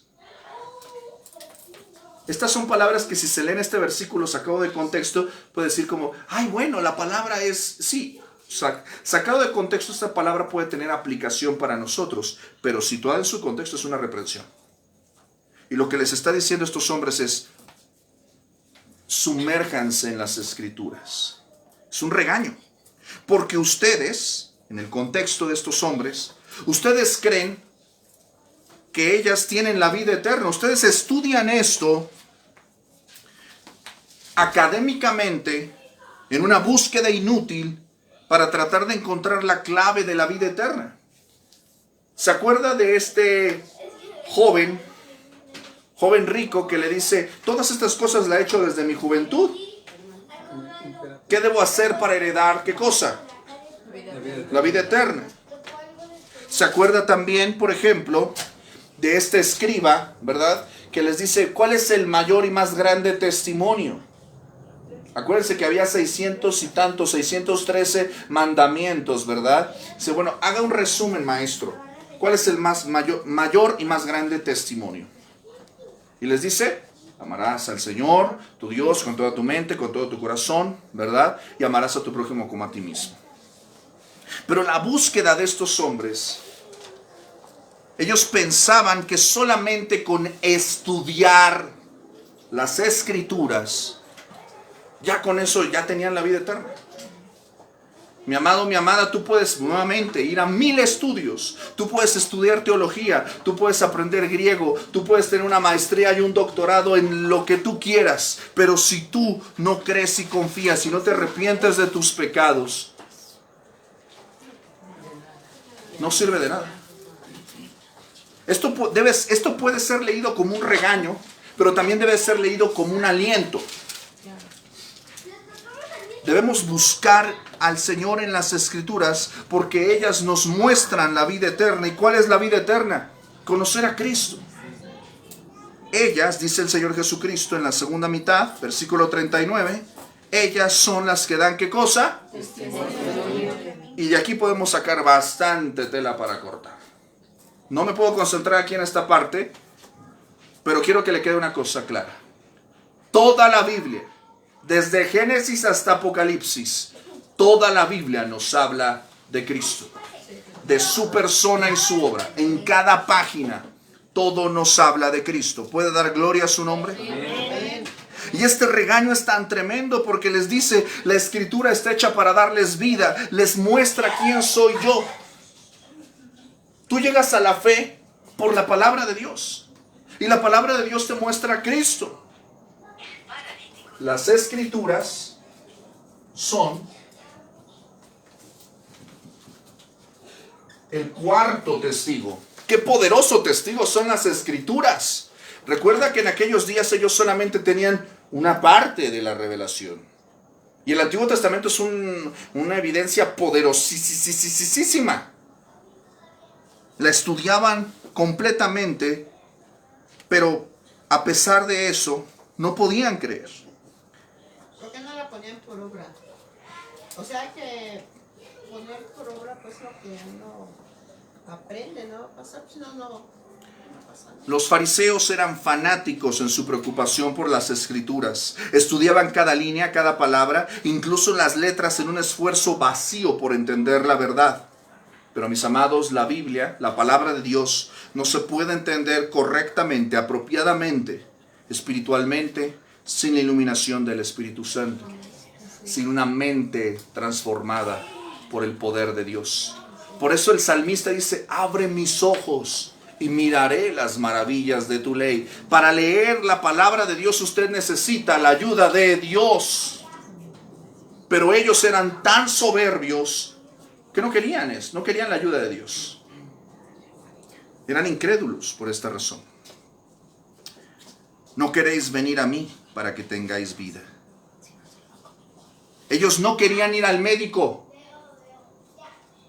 Estas son palabras que si se leen este versículo sacado de contexto, puede decir como, ay bueno, la palabra es, sí, sacado de contexto esta palabra puede tener aplicación para nosotros, pero situada en su contexto es una reprensión. Y lo que les está diciendo estos hombres es, sumérjanse en las Escrituras. Es un regaño, porque ustedes, en el contexto de estos hombres, ustedes creen que ellas tienen la vida eterna. Ustedes estudian esto académicamente en una búsqueda inútil para tratar de encontrar la clave de la vida eterna. ¿Se acuerda de este joven rico que le dice, todas estas cosas las he hecho desde mi juventud? ¿Qué debo hacer para heredar qué cosa? La vida eterna. ¿Se acuerda también, por ejemplo, de este escriba, ¿verdad? Que les dice, ¿cuál es el mayor y más grande testimonio? Acuérdense que había 613 mandamientos, ¿verdad? Dice, bueno, haga un resumen, maestro. ¿Cuál es el mayor y más grande testimonio? Y les dice, amarás al Señor, tu Dios, con toda tu mente, con todo tu corazón, ¿verdad? Y amarás a tu prójimo como a ti mismo. Pero la búsqueda de estos hombres, ellos pensaban que solamente con estudiar las Escrituras, ya con eso ya tenían la vida eterna. Mi amado, mi amada, tú puedes nuevamente ir a 1000 estudios. Tú puedes estudiar teología, tú puedes aprender griego, tú puedes tener una maestría y un doctorado en lo que tú quieras. Pero si tú no crees y confías y no te arrepientes de tus pecados, no sirve de nada. Esto puede ser leído como un regaño, pero también debe ser leído como un aliento. Debemos buscar al Señor en las Escrituras porque ellas nos muestran la vida eterna. ¿Y cuál es la vida eterna? Conocer a Cristo. Ellas, dice el Señor Jesucristo en la segunda mitad, versículo 39, ellas son las que dan ¿qué cosa? Testimonio. Y de aquí podemos sacar bastante tela para cortar. No me puedo concentrar aquí en esta parte, pero quiero que le quede una cosa clara. Toda la Biblia, desde Génesis hasta Apocalipsis, toda la Biblia nos habla de Cristo, de su persona y su obra. En cada página, todo nos habla de Cristo. ¿Puede dar gloria a su nombre? Amén. Y este regaño es tan tremendo porque les dice, la Escritura está hecha para darles vida, les muestra quién soy yo. Tú llegas a la fe por la palabra de Dios. Y la palabra de Dios te muestra a Cristo. Las Escrituras son el cuarto testigo. Qué poderoso testigo son las Escrituras. Recuerda que en aquellos días ellos solamente tenían una parte de la revelación. Y el Antiguo Testamento es una evidencia poderosísima. La estudiaban completamente, pero a pesar de eso, no podían creer. ¿Por qué no la ponían por obra? O sea, hay que poner por obra pues lo que uno aprende, ¿no? Pasa, pues no pasa nada. Los fariseos eran fanáticos en su preocupación por las Escrituras. Estudiaban cada línea, cada palabra, incluso las letras, en un esfuerzo vacío por entender la verdad. Pero mis amados, la Biblia, la palabra de Dios, no se puede entender correctamente, apropiadamente, espiritualmente, sin la iluminación del Espíritu Santo, sin una mente transformada por el poder de Dios. Por eso el salmista dice, abre mis ojos y miraré las maravillas de tu ley. Para leer la palabra de Dios usted necesita la ayuda de Dios. Pero ellos eran tan soberbios que no querían la ayuda de Dios. Eran incrédulos por esta razón. No queréis venir a mí para que tengáis vida. Ellos no querían ir al médico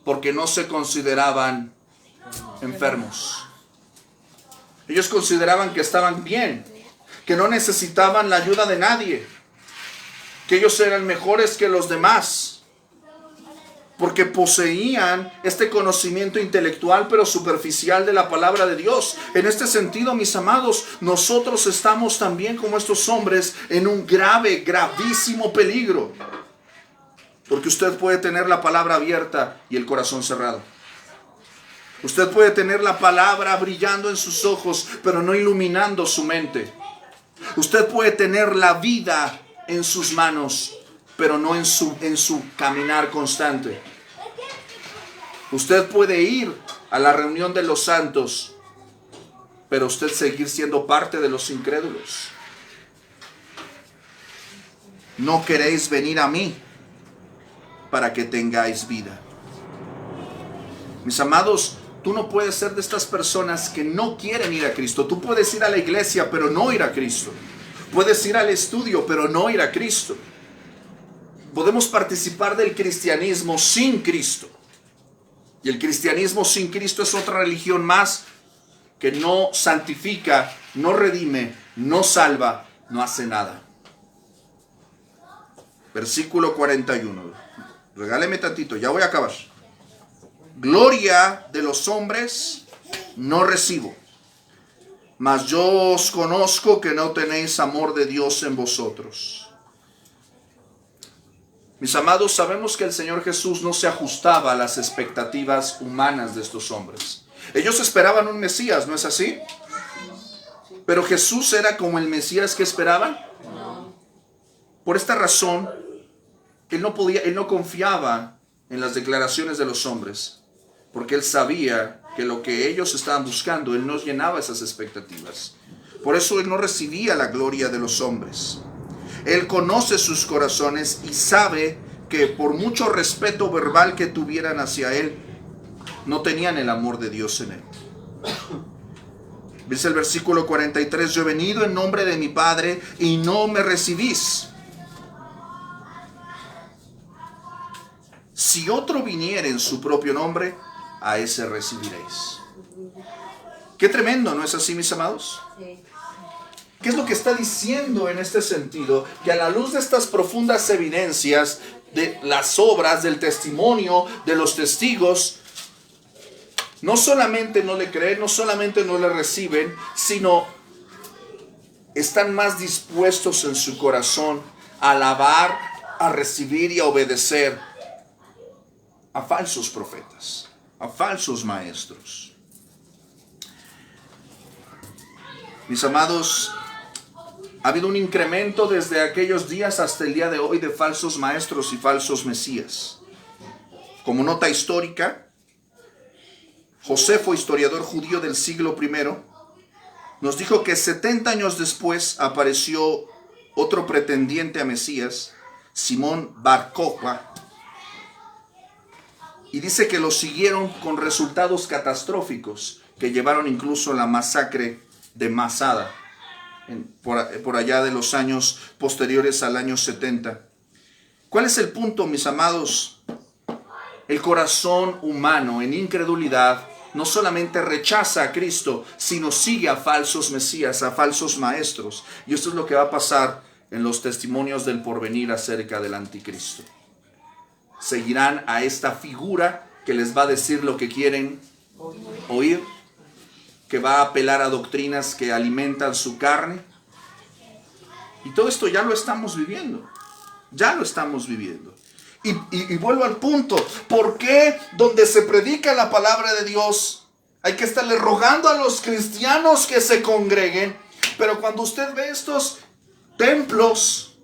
porque no se consideraban enfermos. Ellos consideraban que estaban bien, que no necesitaban la ayuda de nadie, que ellos eran mejores que los demás, porque poseían este conocimiento intelectual pero superficial de la palabra de Dios. En este sentido, mis amados, nosotros estamos también como estos hombres en un gravísimo peligro. Porque usted puede tener la palabra abierta y el corazón cerrado. Usted puede tener la palabra brillando en sus ojos, pero no iluminando su mente. Usted puede tener la vida en sus manos, pero no en su caminar constante. Usted puede ir a la reunión de los santos, pero usted seguir siendo parte de los incrédulos. No queréis venir a mí para que tengáis vida. Mis amados, tú no puedes ser de estas personas que no quieren ir a Cristo. Tú puedes ir a la iglesia, pero no ir a Cristo. Puedes ir al estudio, pero no ir a Cristo. Podemos participar del cristianismo sin Cristo. Y el cristianismo sin Cristo es otra religión más que no santifica, no redime, no salva, no hace nada. Versículo 41. Regáleme tantito, ya voy a acabar. Gloria de los hombres no recibo, mas yo os conozco que no tenéis amor de Dios en vosotros. Mis amados, sabemos que el Señor Jesús no se ajustaba a las expectativas humanas de estos hombres. Ellos esperaban un Mesías, ¿no es así? Pero Jesús era como el Mesías que esperaban. Por esta razón, Él no confiaba en las declaraciones de los hombres, porque Él sabía que lo que ellos estaban buscando, Él no llenaba esas expectativas. Por eso Él no recibía la gloria de los hombres. Él conoce sus corazones y sabe que por mucho respeto verbal que tuvieran hacia Él, no tenían el amor de Dios en Él. Dice el versículo 43, yo he venido en nombre de mi Padre y no me recibís. Si otro viniere en su propio nombre, a ese recibiréis. Qué tremendo, ¿no es así, mis amados? Sí. ¿Qué es lo que está diciendo en este sentido? Que a la luz de estas profundas evidencias, de las obras, del testimonio, de los testigos, no solamente no le creen, no solamente no le reciben, sino están más dispuestos en su corazón a alabar, a recibir y a obedecer a falsos profetas, a falsos maestros. Mis amados, ha habido un incremento desde aquellos días hasta el día de hoy de falsos maestros y falsos mesías. Como nota histórica, Josefo, historiador judío del siglo I, nos dijo que 70 años después apareció otro pretendiente a Mesías, Simón Bar Kokhba, y dice que lo siguieron con resultados catastróficos que llevaron incluso a la masacre de Masada, por allá de los años posteriores al año 70. ¿Cuál es el punto, mis amados? El corazón humano en incredulidad no solamente rechaza a Cristo, sino sigue a falsos mesías, a falsos maestros. Y esto es lo que va a pasar en los testimonios del porvenir acerca del anticristo. Seguirán a esta figura que les va a decir lo que quieren oír, que va a apelar a doctrinas que alimentan su carne. Y todo esto ya lo estamos viviendo. Ya lo estamos viviendo. Y vuelvo al punto. ¿Por qué donde se predica la palabra de Dios hay que estarle rogando a los cristianos que se congreguen? Pero cuando usted ve estos templos,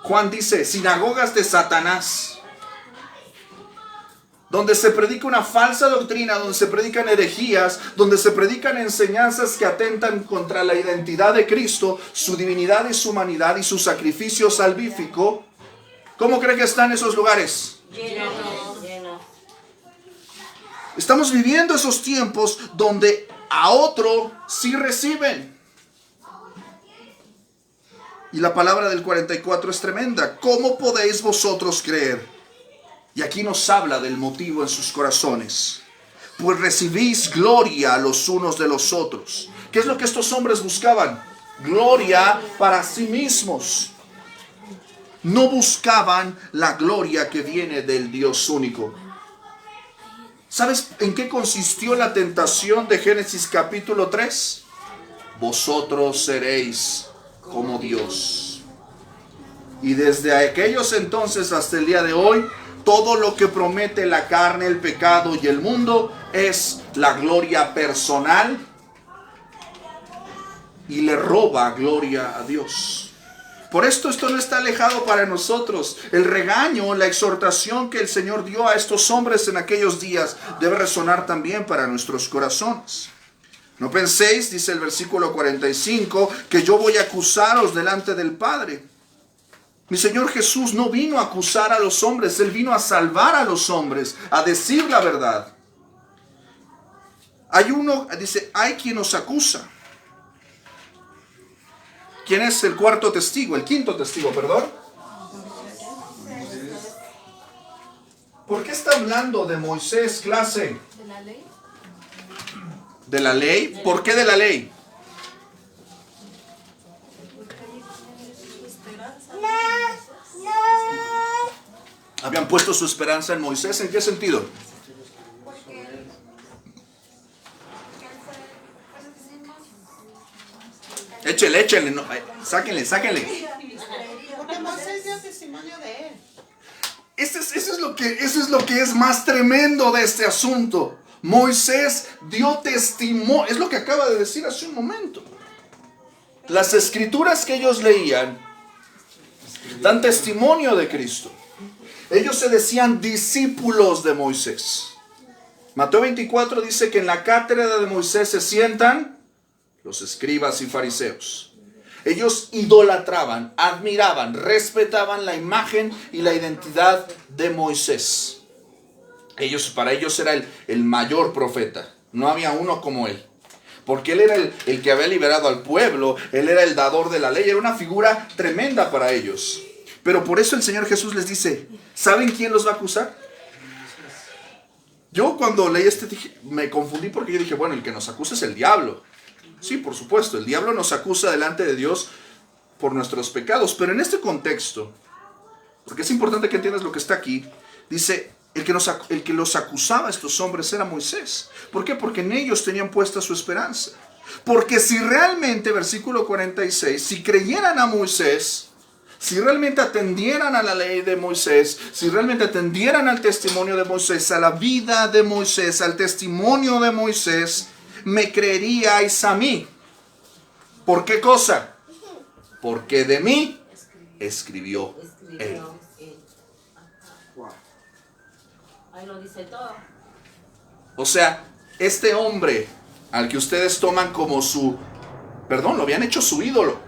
Juan dice, sinagogas de Satanás, donde se predica una falsa doctrina, donde se predican herejías, donde se predican enseñanzas que atentan contra la identidad de Cristo, su divinidad y su humanidad y su sacrificio salvífico. ¿Cómo cree que están esos lugares? Lleno. Estamos viviendo esos tiempos donde a otro sí reciben. Y la palabra del 44 es tremenda. ¿Cómo podéis vosotros creer? Y aquí nos habla del motivo en sus corazones. Pues recibís gloria los unos de los otros. ¿Qué es lo que estos hombres buscaban? Gloria para sí mismos. No buscaban la gloria que viene del Dios único. ¿Sabes en qué consistió la tentación de Génesis capítulo 3? Vosotros seréis como Dios. Y desde aquellos entonces hasta el día de hoy, todo lo que promete la carne, el pecado y el mundo es la gloria personal y le roba gloria a Dios. Por esto no está alejado para nosotros. El regaño, la exhortación que el Señor dio a estos hombres en aquellos días debe resonar también para nuestros corazones. No penséis, dice el versículo 45, que yo voy a acusaros delante del Padre. Mi Señor Jesús no vino a acusar a los hombres, Él vino a salvar a los hombres, a decir la verdad. Hay quien nos acusa. ¿Quién es el cuarto testigo? El quinto testigo, perdón. ¿Por qué está hablando de Moisés, clase? ¿De la ley? ¿De la ley? ¿Por qué de la ley? Habían puesto su esperanza en Moisés. ¿En qué sentido? Échele, no, sáquenle. Porque Moisés dio testimonio de él. Eso es lo que es más tremendo de este asunto. Moisés dio testimonio. Es lo que acaba de decir hace un momento. Las escrituras que ellos leían dan testimonio de Cristo. Ellos se decían discípulos de Moisés. Mateo 24 dice que en la cátedra de Moisés se sientan los escribas y fariseos. Ellos idolatraban, admiraban, respetaban la imagen y la identidad de Moisés. Para ellos era el mayor profeta. No había uno como él. Porque él era el que había liberado al pueblo. Él era el dador de la ley. Era una figura tremenda para ellos. Pero por eso el Señor Jesús les dice, ¿saben quién los va a acusar? Yo cuando leí me confundí porque yo dije, bueno, el que nos acusa es el diablo. Sí, por supuesto, el diablo nos acusa delante de Dios por nuestros pecados. Pero en este contexto, porque es importante que entiendas lo que está aquí, dice, el que los acusaba a estos hombres era Moisés. ¿Por qué? Porque en ellos tenían puesta su esperanza. Porque si realmente, versículo 46, si creyeran a Moisés, si realmente atendieran a la ley de Moisés, si realmente atendieran al testimonio de Moisés, a la vida de Moisés, al testimonio de Moisés, me creeríais a mí. ¿Por qué cosa? Porque de mí escribió él. Ahí lo dice todo. O sea, este hombre al que ustedes toman como su, perdón, lo habían hecho su ídolo.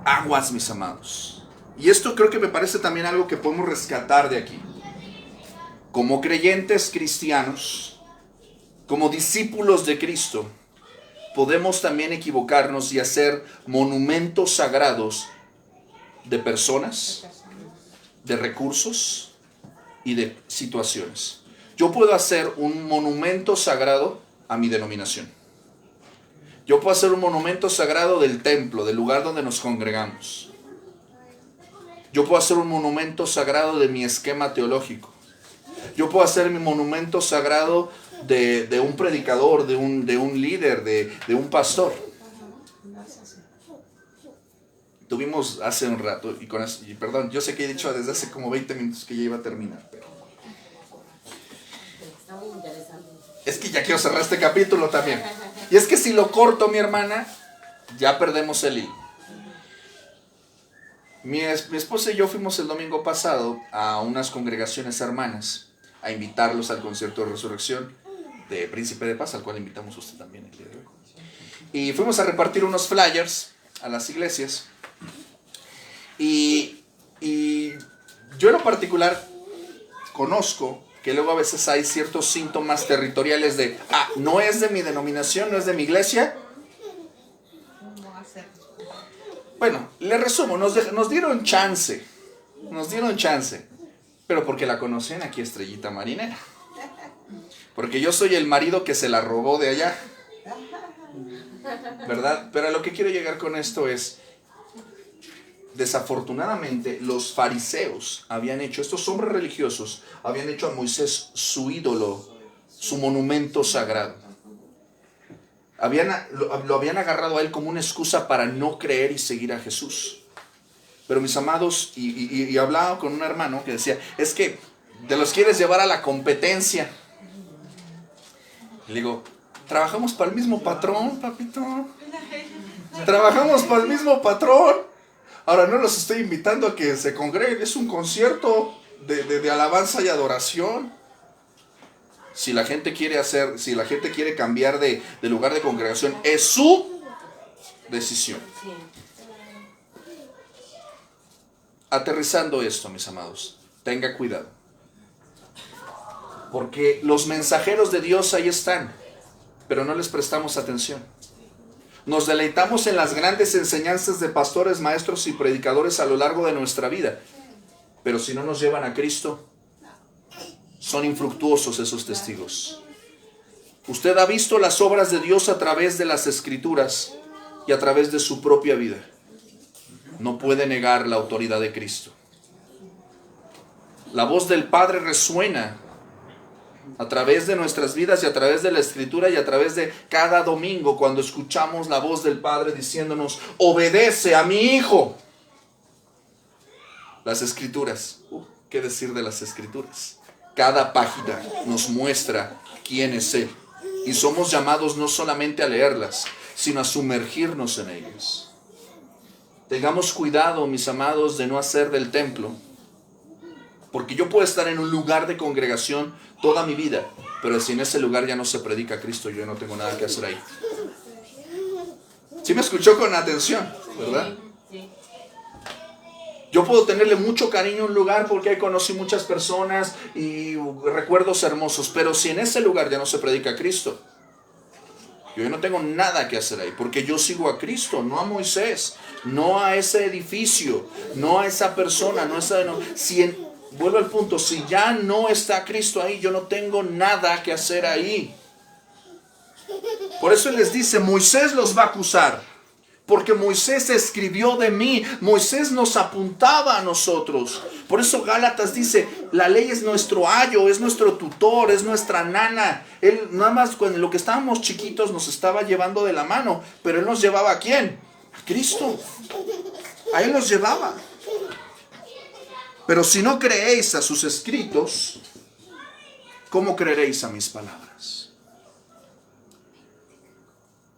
Aguas, mis amados. Y esto creo que me parece también algo que podemos rescatar de aquí. Como creyentes cristianos, como discípulos de Cristo, podemos también equivocarnos y hacer monumentos sagrados de personas, de recursos y de situaciones. Yo puedo hacer un monumento sagrado a mi denominación. Yo puedo hacer un monumento sagrado del templo, del lugar donde nos congregamos. Yo puedo hacer un monumento sagrado de mi esquema teológico. Yo puedo hacer mi monumento sagrado de un predicador, de un líder, de un pastor. Tuvimos hace un rato, y perdón, yo sé que he dicho desde hace como 20 minutos que ya iba a terminar, pero Está muy interesante. es que ya quiero cerrar este capítulo también. Y es que si lo corto, mi hermana, ya perdemos el hilo. Mi esposa y yo fuimos el domingo pasado a unas congregaciones hermanas a invitarlos al concierto de resurrección de Príncipe de Paz, al cual invitamos a usted también el día de hoy. Y fuimos a repartir unos flyers a las iglesias. Y yo en lo particular conozco que luego a veces hay ciertos síntomas territoriales de, no es de mi denominación, no es de mi iglesia. Bueno, le resumo, nos dieron chance, pero porque la conocen aquí, Estrellita Marinera. Porque yo soy el marido que se la robó de allá, ¿verdad? Pero a lo que quiero llegar con esto es, desafortunadamente, los fariseos habían hecho, estos hombres religiosos, habían hecho a Moisés su ídolo, su monumento sagrado. Lo habían agarrado a él como una excusa para no creer y seguir a Jesús. Pero mis amados, y hablaba con un hermano que decía, es que te los quieres llevar a la competencia. Le digo, trabajamos para el mismo patrón, papito. Trabajamos para el mismo patrón. Ahora no los estoy invitando a que se congreguen, es un concierto de alabanza y adoración. Si la gente quiere cambiar de lugar de congregación, es su decisión. Aterrizando esto, mis amados, tenga cuidado. Porque los mensajeros de Dios ahí están, pero no les prestamos atención. Nos deleitamos en las grandes enseñanzas de pastores, maestros y predicadores a lo largo de nuestra vida. Pero si no nos llevan a Cristo, son infructuosos esos testigos. Usted ha visto las obras de Dios a través de las Escrituras y a través de su propia vida. No puede negar la autoridad de Cristo. La voz del Padre resuena a través de nuestras vidas y a través de la Escritura y a través de cada domingo cuando escuchamos la voz del Padre diciéndonos, obedece a mi Hijo. Las Escrituras, ¿qué decir de las Escrituras? Cada página nos muestra quién es Él. Y somos llamados no solamente a leerlas, sino a sumergirnos en ellas. Tengamos cuidado, mis amados, de no hacer del templo. Porque yo puedo estar en un lugar de congregación toda mi vida, pero si en ese lugar ya no se predica a Cristo, yo no tengo nada que hacer ahí. ¿Sí me escuchó con atención, verdad? Sí. Yo puedo tenerle mucho cariño a un lugar porque ahí conocí muchas personas y recuerdos hermosos, pero si en ese lugar ya no se predica a Cristo, yo no tengo nada que hacer ahí, porque yo sigo a Cristo, no a Moisés, no a ese edificio, no a esa persona, vuelvo al punto, si ya no está Cristo ahí, yo no tengo nada que hacer ahí. Por eso Él les dice, Moisés los va a acusar, porque Moisés escribió de mí, Moisés nos apuntaba a nosotros. Por eso Gálatas dice, la ley es nuestro ayo, es nuestro tutor, es nuestra nana. Él nada más cuando lo que estábamos chiquitos nos estaba llevando de la mano, pero Él nos llevaba ¿a quién? A Cristo. A Él nos llevaba. Pero si no creéis a sus escritos, ¿cómo creeréis a mis palabras?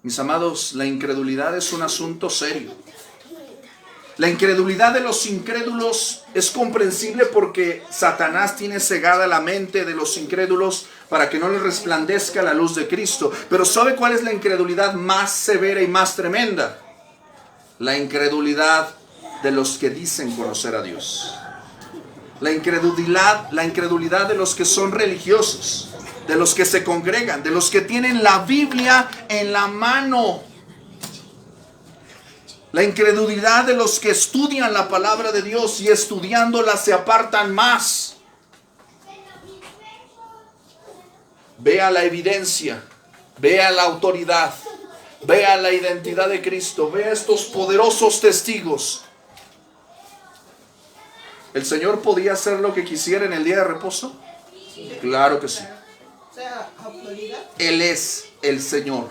Mis amados, la incredulidad es un asunto serio. La incredulidad de los incrédulos es comprensible porque Satanás tiene cegada la mente de los incrédulos para que no les resplandezca la luz de Cristo. Pero ¿sabe cuál es la incredulidad más severa y más tremenda? La incredulidad de los que dicen conocer a Dios. La incredulidad de los que son religiosos, de los que se congregan, de los que tienen la Biblia en la mano. La incredulidad de los que estudian la palabra de Dios y estudiándola se apartan más. Vea la evidencia, vea la autoridad, vea la identidad de Cristo, vea estos poderosos testigos. ¿El Señor podía hacer lo que quisiera en el día de reposo? Claro que sí. O sea, autoridad. Él es el Señor,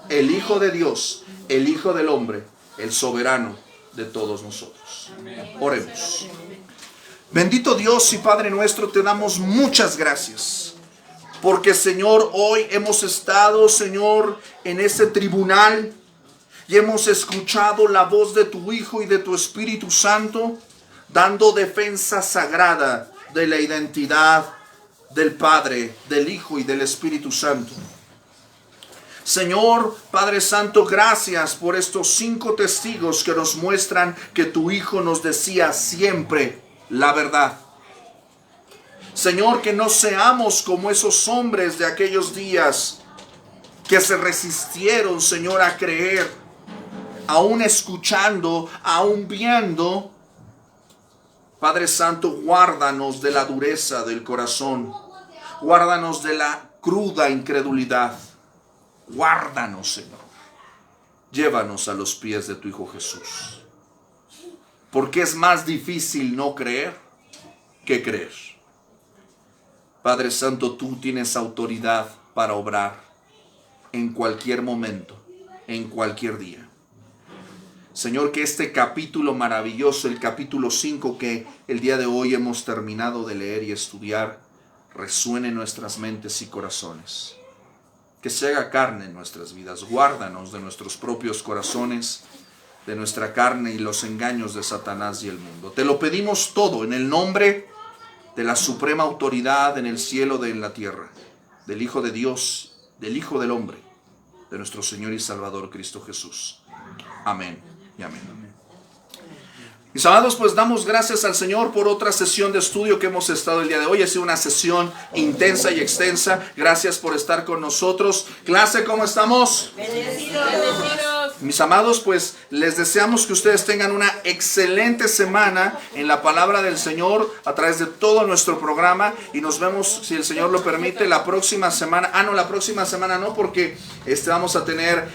el Hijo de Dios, el Hijo del hombre, el soberano de todos nosotros. Oremos. Bendito Dios y Padre nuestro, te damos muchas gracias. Porque, Señor, hoy hemos estado, Señor, en ese tribunal y hemos escuchado la voz de tu Hijo y de tu Espíritu Santo, dando defensa sagrada de la identidad del Padre, del Hijo y del Espíritu Santo. Señor, Padre Santo, gracias por estos 5 testigos que nos muestran que tu Hijo nos decía siempre la verdad. Señor, que no seamos como esos hombres de aquellos días que se resistieron, Señor, a creer, aún escuchando, aún viendo. Padre Santo, guárdanos de la dureza del corazón, guárdanos de la cruda incredulidad, guárdanos, Señor. Llévanos a los pies de tu Hijo Jesús, porque es más difícil no creer que creer. Padre Santo, tú tienes autoridad para obrar en cualquier momento, en cualquier día. Señor, que este capítulo maravilloso, el capítulo 5 que el día de hoy hemos terminado de leer y estudiar, resuene en nuestras mentes y corazones. Que se haga carne en nuestras vidas. Guárdanos de nuestros propios corazones, de nuestra carne y los engaños de Satanás y el mundo. Te lo pedimos todo en el nombre de la suprema autoridad en el cielo y en la tierra, del Hijo de Dios, del Hijo del hombre, de nuestro Señor y Salvador Cristo Jesús. Amén y amén. Mis amados, pues damos gracias al Señor por otra sesión de estudio que hemos estado el día de hoy. Ha sido una sesión intensa y extensa. Gracias por estar con nosotros. Clase, ¿cómo estamos? Bendecidos. Bendecidos. Mis amados, pues les deseamos que ustedes tengan una excelente semana en la palabra del Señor a través de todo nuestro programa, y nos vemos, si el Señor lo permite, la próxima semana. La próxima semana no, porque vamos a tener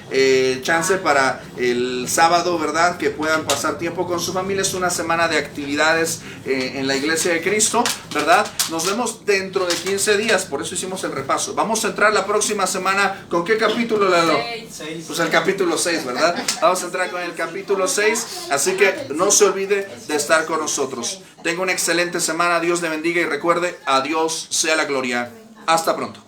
chance para el sábado, ¿verdad? Que puedan pasar tiempo con su familia. Es una semana de actividades en la Iglesia de Cristo, ¿verdad? Nos vemos dentro de 15 días, por eso hicimos el repaso. Vamos a entrar la próxima semana, ¿con qué capítulo, Lalo? 6. Pues el capítulo 6, ¿verdad? Vamos a entrar con el capítulo 6, así que no se olvide de estar con nosotros. Tenga una excelente semana, Dios le bendiga y recuerde, a Dios sea la gloria. Hasta pronto.